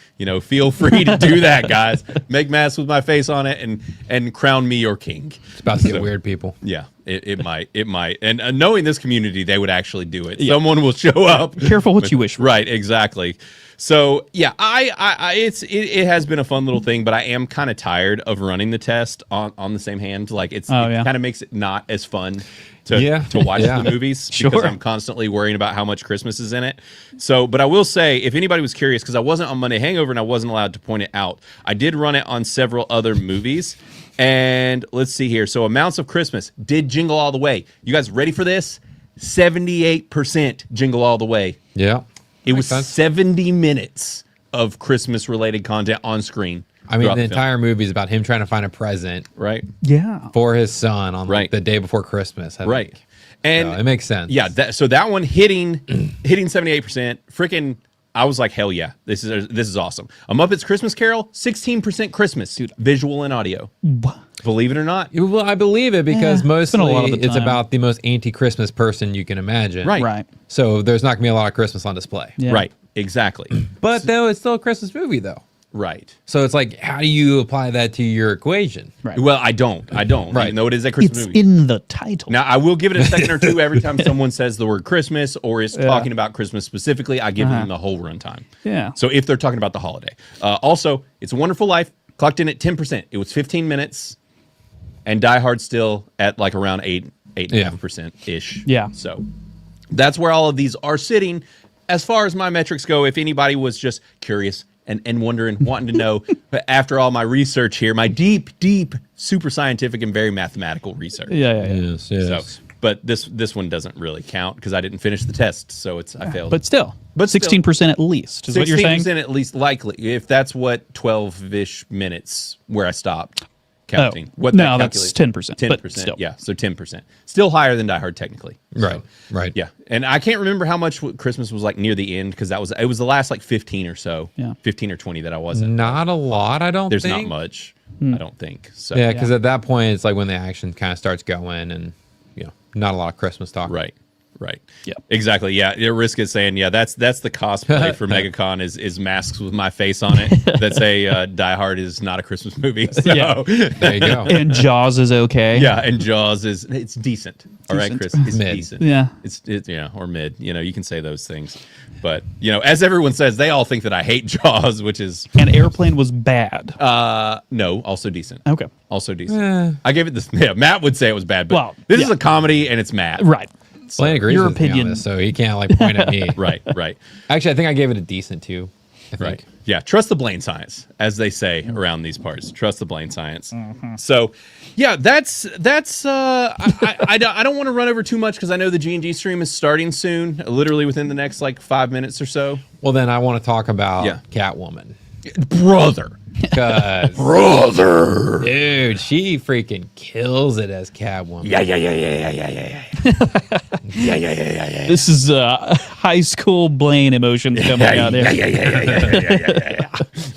Feel free to do that, guys. Make masks with my face on it and crown me your king. It's about to get weird, people. Yeah. It might. And knowing this community, they would actually do it. Yeah. Someone will show up. Careful what you wish for. Right, exactly. So yeah, it has been a fun little thing, but I am kind of tired of running the test on the same hand. Like it kind of makes it not as fun to watch the movies because I'm constantly worrying about how much Christmas is in it. So, but I will say, if anybody was curious, because I wasn't on Monday Hangover and I wasn't allowed to point it out, I did run it on several other movies. And let's see here. So Amounts of Christmas did Jingle All the Way. You guys ready for this? 78% Jingle All the Way. Yeah. It was 70 minutes of Christmas-related content on screen. I mean, the entire movie is about him trying to find a present, right? Yeah, for his son on the day before Christmas, right? And it makes sense. Yeah, so that one hitting 78%. Freaking, I was like, hell yeah, this is awesome. A Muppets Christmas Carol, 16% Christmas, dude, visual and audio. What? Believe it or not. Well, I believe it because mostly it's about the most anti-Christmas person you can imagine. Right. So there's not going to be a lot of Christmas on display. Yeah. Right, exactly. But though it's still a Christmas movie, though. Right. So it's like, how do you apply that to your equation? Right. Well, I don't. Right. Even though it is a Christmas movie. It's in the title. Now, I will give it a second or two every time someone says the word Christmas or is talking about Christmas specifically. I give them the whole runtime. Yeah. So if they're talking about the holiday. Also, It's a Wonderful Life clocked in at 10%. It was 15 minutes. And Die Hard still at like around 8.5%-ish. Yeah. So that's where all of these are sitting. As far as my metrics go, if anybody was just curious and wondering, wanting to know, but after all my research here, my deep, super scientific and very mathematical research. Yeah. Yes. So, but this one doesn't really count because I didn't finish the test, so I failed. But still, 16% at least is what you're saying? 16% at least likely, if that's what 12-ish minutes where I stopped counting. Oh, no, that's 10%. 10%, still. yeah, so 10%. Still higher than Die Hard technically. Right, so, right. Yeah, and I can't remember how much Christmas was like near the end because it was the last like 15 or so, 15 or 20 that I wasn't. Not a lot, I don't think. There's not much, I don't think. So yeah, because at that point, it's like when the action kind of starts going and, not a lot of Christmas talk. Right. Yeah. Exactly. Yeah. Your risk is saying, that's the cosplay for MegaCon is masks with my face on it that say Die Hard is not a Christmas movie. So. Yeah. There you go. And Jaws is okay. Yeah, and Jaws it's decent. All right, Chris. It's mid. Decent. Yeah. It's or mid. You can say those things. But, as everyone says, they all think that I hate Jaws, which is And Airplane was bad. No, also decent. Okay. Also decent. I gave it this. Yeah, Matt would say it was bad, but this is a comedy and it's Matt. Right. Blaine agrees your with me on opinion. this, so he can't point at me. Right. Actually, I think I gave it a decent too. Right. Yeah. Trust the Blaine science, as they say around these parts. Trust the Blaine science. Mm-hmm. So, yeah, that's. I don't want to run over too much because I know the G&G stream is starting soon, literally within the next 5 minutes or so. Well, then I want to talk about Catwoman. Brother. Brother. Dude, she freaking kills it as Catwoman. Yeah. This is high school Blaine emotions coming out here.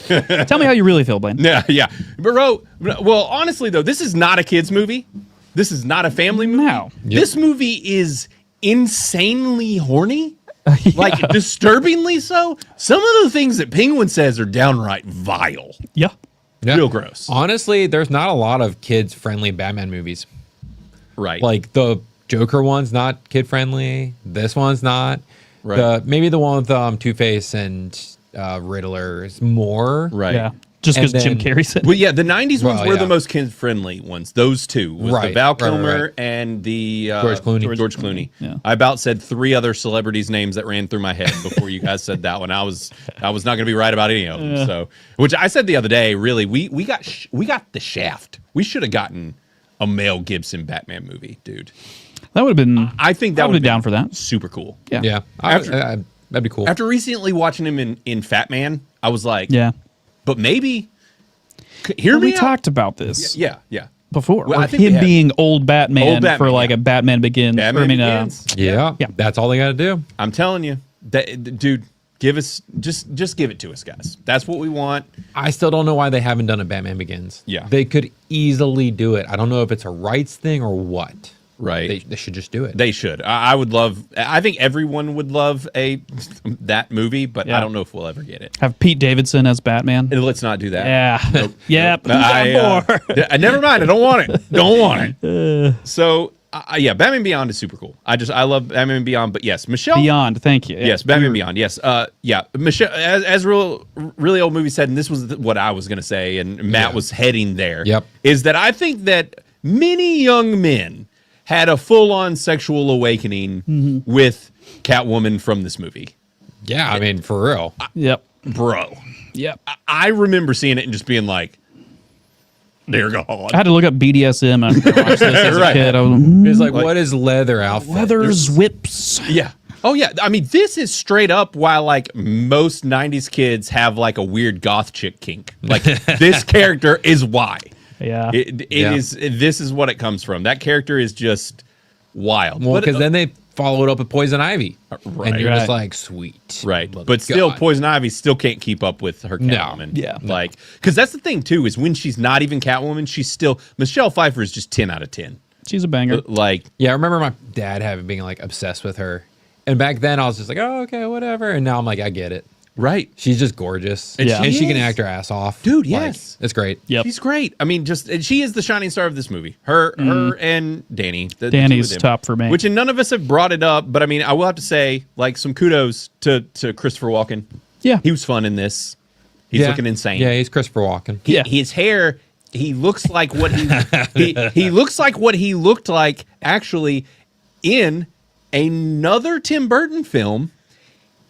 Yeah. Tell me how you really feel, Blaine. Yeah. Bro, well, honestly, though, this is not a kid's movie. This is not a family movie. No. This movie is insanely horny. Like, disturbingly so. Some of the things that Penguin says are downright vile. Yeah. Real gross. Honestly, there's not a lot of kids-friendly Batman movies. Right. Like, the Joker one's not kid-friendly. This one's not. Right. Maybe the one with Two-Face and Riddler is more. Right. Yeah. Just because Jim Carrey's in it. Well, yeah, the 90s ones were the most kid-friendly ones. Those two. Was the Val Kilmer and the... George Clooney. George Clooney. Yeah. I about said 3 other celebrities' names that ran through my head before you guys said that one. I was not going to be right about any of them. So, which I said the other day, really, we got the shaft. We should have gotten a Mel Gibson Batman movie, dude. That would have been... I think that would would be down for that. Super cool. Yeah. That'd be cool. After recently watching him in Fat Man, I was like, but maybe... We talked about this. Yeah. Before. Well, Or I think him we have. being old Batman, for yeah. a Batman Begins. Batman Begins. Yeah. That's all they got to do. I'm telling you, dude, give us just give it to us, guys. That's what we want. I still don't know why they haven't done a Batman Begins. Yeah. They could easily do it. I don't know if it's a rights thing or what. Right. They should just do it. They should. I would love. I think everyone would love that movie, but I don't know if we'll ever get it. Have Pete Davidson as Batman. And let's not do that. Yeah. Nope. Yep. Nope. Never mind. I don't want it. Don't want it. So Yeah, Batman Beyond is super cool. I love Batman Beyond, but yes, Michelle Beyond, thank you. Yes, Batman Beyond. Yes, yeah, Michelle, as really old movie said, and this was what I was gonna say, and Matt was heading there. Yep, is that I think that many young men had a full-on sexual awakening with Catwoman from this movie. Yeah, I mean, for real. Yep, bro. Yep. I remember seeing it and just being like, "Dear God." I had to look up BDSM and watch this as a kid. I was, It's like, what is leather outfit? Leathers, whips. Yeah. Oh yeah. I mean, this is straight up why like most '90s kids have like a weird goth chick kink. Like this character is why. Yeah. It is. This is what it comes from. That character is just wild. Well, because then they follow it up with Poison Ivy, right, and you're just like, sweet, right? But still, Poison Ivy still can't keep up with her Catwoman. Yeah, like because that's the thing too is when she's not even Catwoman, she's still Michelle Pfeiffer is just 10 out of 10. She's a banger. Like, yeah, I remember my dad being like obsessed with her, and back then I was just like, oh, okay, whatever, and now I'm like, I get it. Right. She's just gorgeous. And and she can act her ass off. Dude, Like, yes. it's great. Yep. She's great. I mean, she is the shining star of this movie. Her and Danny. The Danny's two of them. top for me. Which none of us have brought it up, but I mean, I will have to say, like, some kudos to Christopher Walken. Yeah. He was fun in this. He's looking insane. Yeah, he's Christopher Walken. His hair, he looks like what he looks like what he looked like actually in another Tim Burton film.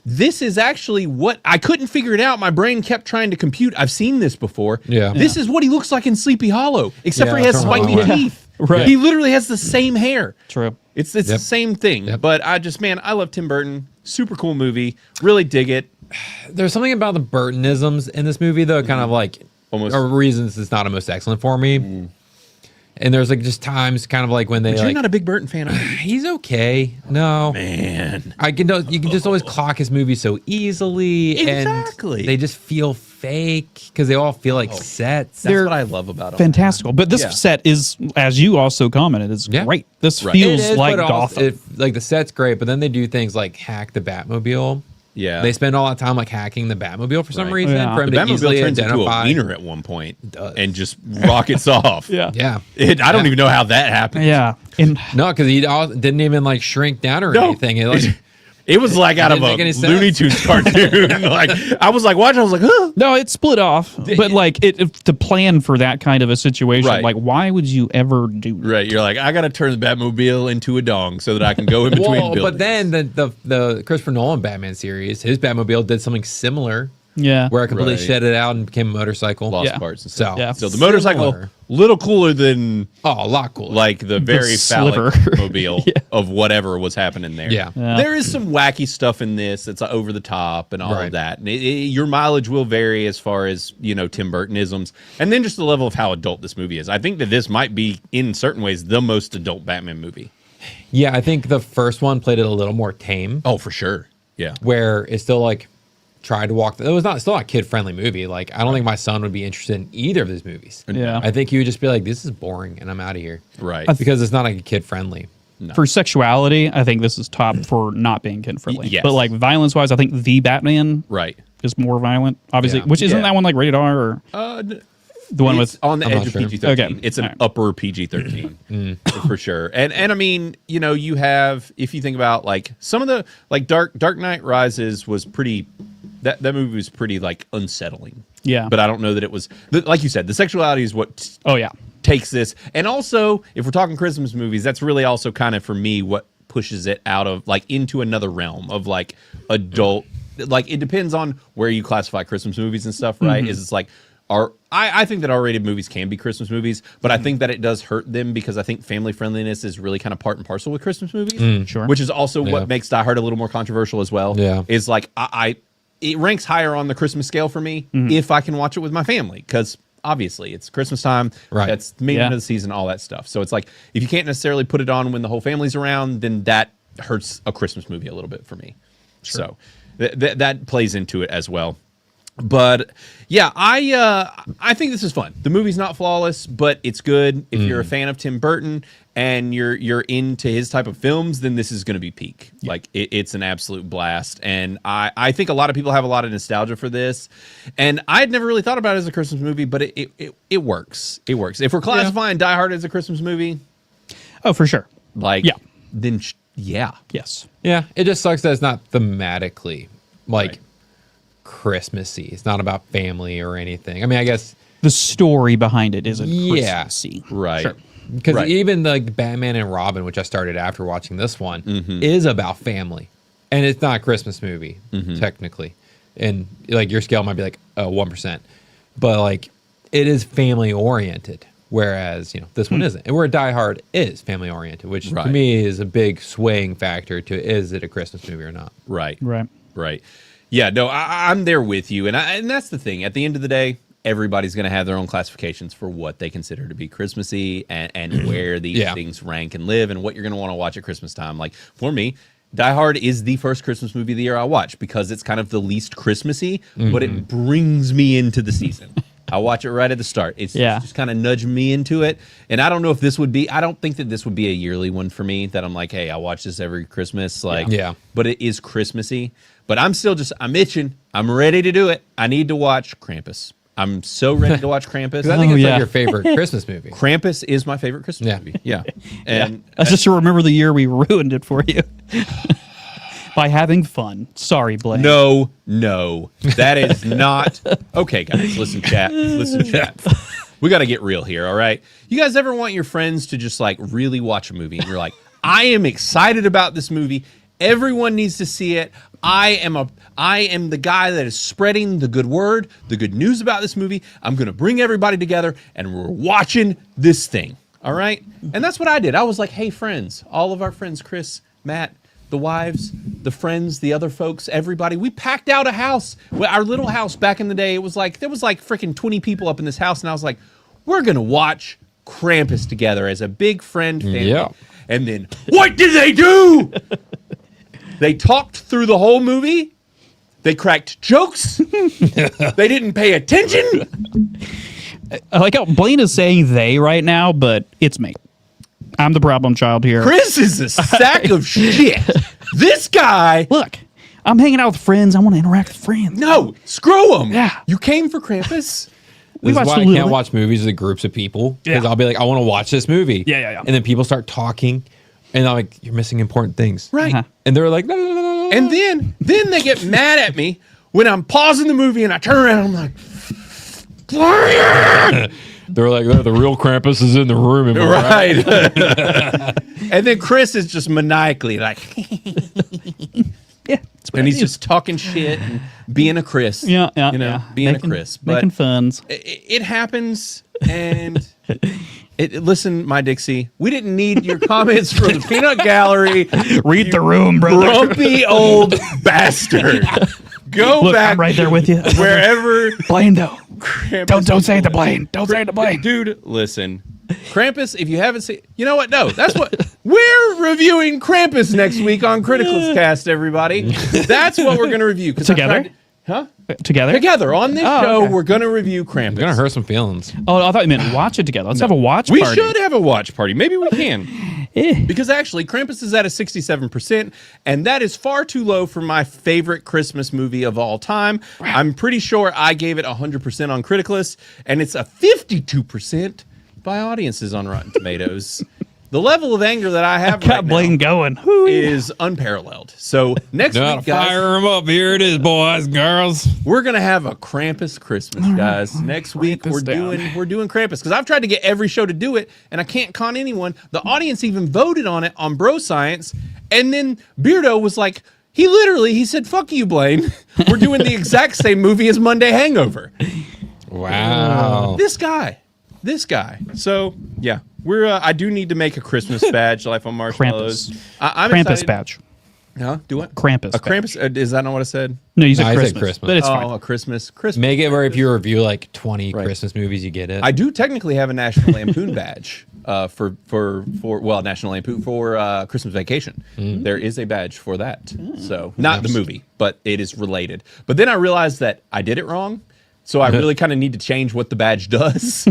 This is actually what I couldn't figure it out. My brain kept trying to compute. I've seen this before. Yeah. This is what he looks like in Sleepy Hollow, except for he has from spiky Hollow. teeth. Right. He literally has the same hair. True. It's the same thing. But I love Tim Burton. Super cool movie. Really dig it. There's something about the Burtonisms in this movie, though, kind of like almost are reasons it's not a most excellent for me. And there's like just times kind of like when they But you're not a big Burton fan, are you? He's okay. No. Man. You can just always clock his movies so easily. Exactly. And they just feel fake because they all feel like sets. That's what I love about them. Fantastical. But this set is, as you also commented, is great. This feels It is, like but Gotham. also, like the set's great, but then they do things like hack the Batmobile. Yeah. They spend all that time like hacking the Batmobile for some Right. reason. Yeah. For him The to Batmobile easily turns into a identify. wiener at one point and just rockets off. Yeah. Yeah. I don't even know how that happened. Yeah. And No, because he didn't even like shrink down or anything. It, like, It was like out of didn't a make any sense. Looney Tunes cartoon. Like I was like watching, I was like, huh. no, it split off. But like to plan for that kind of a situation, Right. like why would you ever do that? Right, you're like, I gotta turn the Batmobile into a dong so that I can go in between well, buildings. but then the Christopher Nolan Batman series, his Batmobile did something similar. Yeah. Where I completely Right. shed it out and became a motorcycle. Lost Yeah. parts and stuff. So, Yeah. So the motorcycle, Similar. little cooler than Oh, a lot cooler. like the very phallic sliver. mobile of whatever was happening there. Yeah. Yeah. There is some wacky stuff in this that's over the top and all Right. of that. And your mileage will vary as far as, Tim Burtonisms. And then just the level of how adult this movie is. I think that this might be, in certain ways, the most adult Batman movie. yeah, I think the first one played it a little more tame, Oh, for sure. Yeah. where it still like tried to walk. It was still not a kid friendly movie. Like I don't think my son would be interested in either of these movies. Yeah. I think he would just be like, "This is boring," and I'm out of here. Right. Because it's not like kid friendly. For sexuality, I think this is top for not being kid friendly. Yes. But like violence wise, I think the Batman Right. is more violent, obviously. Yeah. Which isn't Yeah. that one like rated R or the one It's with on the I'm edge not of sure. PG-13. Okay. It's an All right. upper PG-13 for sure. And I mean, you have, if you think about like some of the like Dark Knight Rises was pretty, that movie was pretty like unsettling. Yeah. But I don't know that it was, like you said, the sexuality is what Oh yeah. takes this. And also, if we're talking Christmas movies, that's really also kind of for me what pushes it out of like into another realm of like adult. Like it depends on where you classify Christmas movies and stuff, right? Is it's like I think that R-rated movies can be Christmas movies, but I think that it does hurt them because I think family friendliness is really kind of part and parcel with Christmas movies. Sure. Which is also Yeah. what makes Die Hard a little more controversial as well. Yeah. Is like it ranks higher on the Christmas scale for me if I can watch it with my family because obviously it's Christmas time. Right. That's the main end Yeah. of the season, all that stuff. So it's like if you can't necessarily put it on when the whole family's around, then that hurts a Christmas movie a little bit for me. So that plays into it as well. But yeah, I think this is fun. The movie's not flawless, but it's good. If you're a fan of Tim Burton and you're into his type of films, then this is going to be peak. Like it's an absolute blast. And I think a lot of people have a lot of nostalgia for this. And I had never really thought about it as a Christmas movie, but it works. It works. If we're classifying Die Hard as a Christmas movie, Oh, for sure. like, Yeah. then yeah. Yes. Yeah, it just sucks that it's not thematically like Christmassy. It's not about family or anything. I mean, I guess The story behind it isn't Yeah. Christmassy. Right. Sure. because even like Batman and Robin, which I started after watching this one, is about family, and it's not a Christmas movie technically. And like your scale might be like 1%, but like it is family oriented. Whereas this one isn't, and where Die Hard is family oriented, which to me is a big swaying factor to is it a Christmas movie or not? Right. Right. Yeah. No, I'm there with you, and that's the thing. At the end of the day, everybody's going to have their own classifications for what they consider to be Christmassy and where these things rank and live, and what you're going to want to watch at Christmas time. Like for me, Die Hard is the first Christmas movie of the year I watch because it's kind of the least Christmassy, but it brings me into the season. I watch it right at the start. It's just kind of nudged me into it. And I don't know if this would be, I don't think that this would be a yearly one for me that I'm like, hey, I watch this every Christmas. Like, but it is Christmassy. But I'm still I'm itching. I'm ready to do it. I need to watch Krampus. I'm so ready to watch Krampus. I think it's like your favorite Christmas movie. Krampus is my favorite Christmas movie. Yeah. And I just remember the year we ruined it for you. By having fun. Sorry, Blaine. No, that is not okay, guys. Listen, chat. We got to get real here. All right. You guys ever want your friends to just like really watch a movie and you're like, I am excited about this movie. Everyone needs to see it. I am the guy that is spreading the good word, the good news about this movie. I'm going to bring everybody together and we're watching this thing. All right. And that's what I did. I was like, hey, friends, all of our friends, Chris, Matt, the wives, the friends, the other folks, everybody. We packed out a house. Our little house back in the day, there was like freaking 20 people up in this house. And I was like, we're going to watch Krampus together as a big friend family. Yeah. And then what did they do? They talked through the whole movie. They cracked jokes. They didn't pay attention. I like how Blaine is saying they right now, but it's me. I'm the problem child here. Chris is a sack of shit. This guy. Look, I'm hanging out with friends. I want to interact with friends. No, screw them. Yeah. You came for Krampus. This is why I can't watch movies with groups of people. Because I'll be like, I want to watch this movie. Yeah. And then people start talking. And I'm like, you're missing important things. Right. And they're like, no. And then they get mad at me when I'm pausing the movie and I turn around and I'm like, Brian! They're like, the real Krampus is in the room. Right. And then Chris is just maniacally like, and he's just talking shit and being a Chris. Being a Chris. But making funs. It happens. And listen, my Dixie, we didn't need your comments from the peanut gallery. Read the room, brother. Grumpy old bastard. Go back. I'm right there with you. Wherever. Blaine, though. Krampus Don't say it to Blaine. Don't say it to Blaine. Dude, listen. Krampus, if you haven't seen... You know what? No, that's what... We're reviewing Krampus next week on Criticless Cast, everybody. That's what we're going to review. Together? Together? Together. On this show, we're going to review Krampus. It's going to hurt some feelings. Oh, I thought you meant watch it together. Let's have a watch party. We should have a watch party. Maybe we can. Because actually, Krampus is at a 67%, and that is far too low for my favorite Christmas movie of all time. I'm pretty sure I gave it 100% on Criticless, and it's a 52% by audiences on Rotten Tomatoes. The level of anger that I have right Blaine now going. is unparalleled. So next week, guys, fire them up. Here it is, boys, girls. we're gonna have a Krampus Christmas, guys. Next week we're doing Krampus because I've tried to get every show to do it, and I can't con anyone. The audience even voted on it on Bro Science, and then Beardo was like, he said, "Fuck you, Blaine. We're doing the exact same movie as Monday Hangover." Wow. This guy. So yeah. I do need to make a Christmas badge, Life on Marshmallows. I'm Krampus excited. badge. Huh? Do what? Krampus. A Krampus? Is that not what I said? No, you said I Christmas. said Christmas. But it's fine. A Christmas. Make it where if you review like 20 Christmas movies, you get it. I do technically have a National Lampoon badge for National Lampoon for Christmas Vacation. There is a badge for that. So not the movie, but it is related. But then I realized that I did it wrong. So I really kind of need to change what the badge does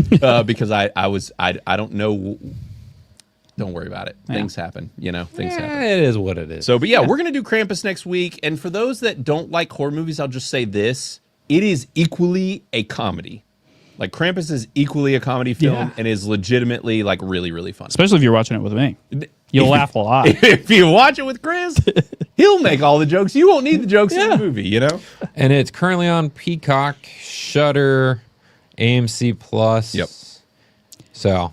because I don't know. Don't worry about it. Things happen, things happen. It is what it is. So, but yeah, we're going to do Krampus next week. And for those that don't like horror movies, I'll just say this. It is equally a comedy. Like Krampus is equally a comedy film and is legitimately like really, really fun. Especially if you're watching it with me. You'll laugh a lot. If you watch it with Chris, he'll make all the jokes. You won't need the jokes in the movie, you know? And it's currently on Peacock, Shudder, AMC Plus. Yep. So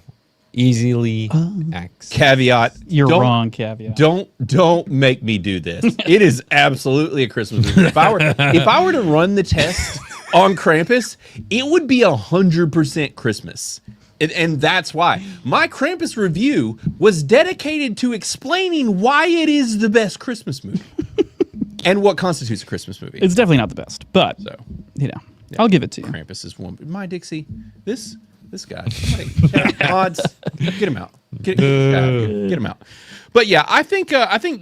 easily access. Caveat. You're wrong, caveat. Don't make me do this. It is absolutely a Christmas movie. If I were to run the test on Krampus, it would be 100% Christmas. And that's why. My Krampus review was dedicated to explaining why it is the best Christmas movie. And what constitutes a Christmas movie. It's definitely not the best, but, I'll give it to you. Krampus is one. My Dixie, this guy. Odds. Get him out. Get him out. But yeah, I think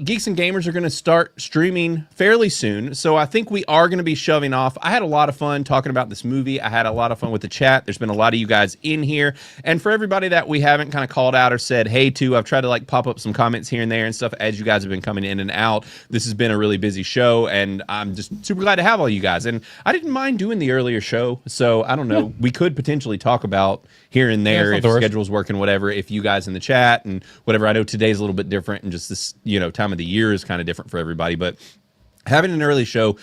Geeks and Gamers are going to start streaming fairly soon. So I think we are going to be shoving off. I had a lot of fun talking about this movie. I had a lot of fun with the chat. There's been a lot of you guys in here. And for everybody that we haven't kind of called out or said hey to, I've tried to like pop up some comments here and there and stuff as you guys have been coming in and out. This has been a really busy show, and I'm just super glad to have all you guys. And I didn't mind doing the earlier show. So I don't know. We could potentially talk about here and there if schedule's working, whatever, if you guys in the chat and whatever. I know today's a little bit different and just this, time of the year is kind of different for everybody, but having an early show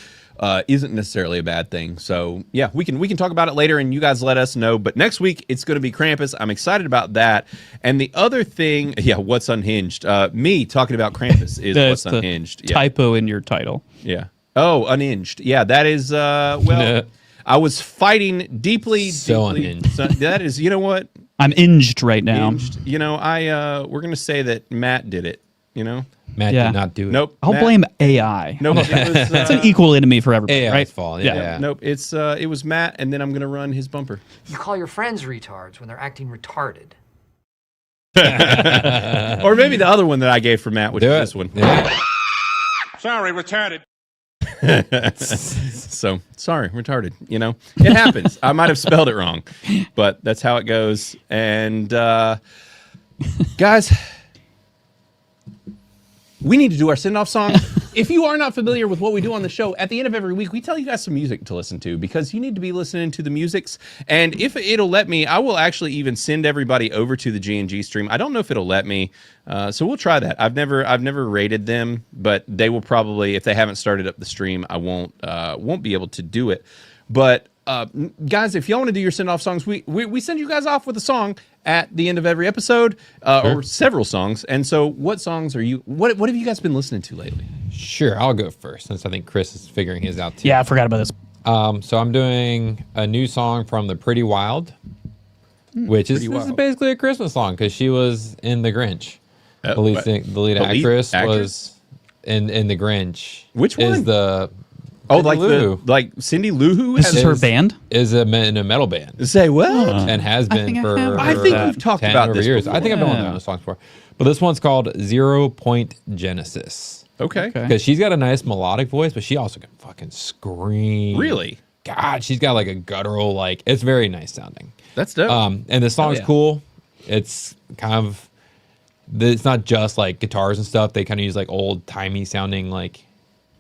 isn't necessarily a bad thing. So yeah, we can talk about it later and you guys let us know. But next week it's going to be Krampus. I'm excited about that. And the other thing, what's unhinged? Me talking about Krampus is what's unhinged. Typo in your title. Yeah. Oh, unhinged. Yeah, that is I was fighting deeply. Unhinged. So that is, you know what? I'm inged right now. Inged. We're gonna say that Matt did it. Matt did not do it. Nope. I'll blame AI. Nope. It's an equal enemy for everybody, AI's right? fault. Yeah. Nope. It was Matt, and then I'm gonna run his bumper. You call your friends retards when they're acting retarded. Or maybe the other one that I gave for Matt, which is this one. Yeah. Sorry, retarded. So sorry, retarded. It happens. I might have spelled it wrong, but that's how it goes. And guys, we need to do our send-off song. If you are not familiar with what we do on the show, at the end of every week, we tell you guys some music to listen to because you need to be listening to the musics. And if it'll let me, I will actually even send everybody over to the G&G stream. I don't know if it'll let me, so we'll try that. I've never rated them, but they will probably, if they haven't started up the stream, I won't be able to do it. But guys, if y'all want to do your send-off songs, we send you guys off with a song at the end of every episode, or several songs. And so what songs are you, what have you guys been listening to lately? Sure, I'll go first since I think Chris is figuring his out too. Yeah, I forgot about this. So I'm doing a new song from the Pretty Wild, which is, this is basically a Christmas song because she was in The Grinch. The lead actress was in The Grinch. Which one? Is the Oh, like Cindy Lou Who? This is her band? Is in a metal band. Say what? And has been for I think we've talked about this years. before. I think I've done one of those songs before. But this one's called 0 Point Genesis. Okay. Because she's got a nice melodic voice, but she also can fucking scream. Really? God, she's got like a guttural, like, it's very nice sounding. That's dope. And the song's cool. It's kind of, it's not just like guitars and stuff. They kind of use like old timey sounding like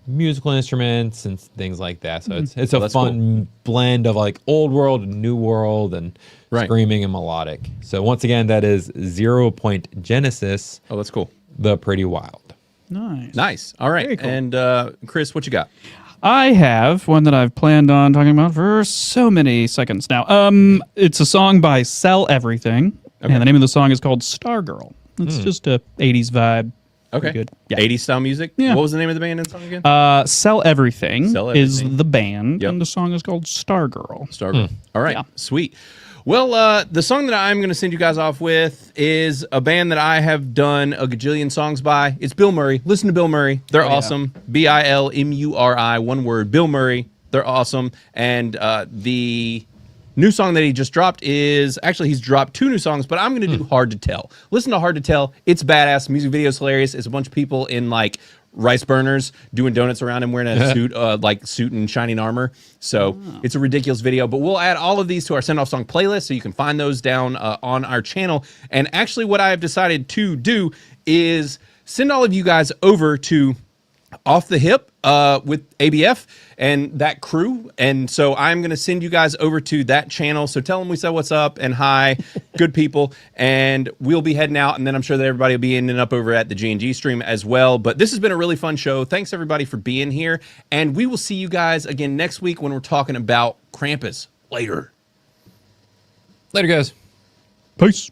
musical instruments and things like that. So it's a fun blend of like old world and new world and screaming and melodic. So once again, that is 0 Point Genesis. Oh, that's cool. The Pretty Wild. Nice. All right. Cool. And Chris, what you got? I have one that I've planned on talking about for so many seconds now. It's a song by Sell Everything, and the name of the song is called Stargirl. It's just a 80s vibe. Okay. Good. Yeah. 80s style music? Yeah. What was the name of the band and song again? Sell Everything, is Everything. the band, Yep. and the song is called Stargirl. Stargirl. All right. Sweet. Well, the song that I'm going to send you guys off with is a band that I have done a gajillion songs by. It's Bill Murray. Listen to Bill Murray. They're awesome. Bilmuri, one word. Bill Murray. They're awesome. And the new song that he just dropped is, actually he's dropped 2 new songs, but I'm going to do Hard to Tell. Listen to Hard to Tell. It's badass. Music video's hilarious. It's a bunch of people in like rice burners doing donuts around him wearing a suit, like suit and shining armor. So it's a ridiculous video, but we'll add all of these to our send off song playlist. So you can find those down on our channel. And actually what I have decided to do is send all of you guys over to off the hip with ABF and that crew. And so I'm going to send you guys over to that channel. So tell them we said what's up and hi, good people. And we'll be heading out. And then I'm sure that everybody will be ending up over at the G&G stream as well. But this has been a really fun show. Thanks everybody for being here. And we will see you guys again next week when we're talking about Krampus. Later. Later, guys. Peace.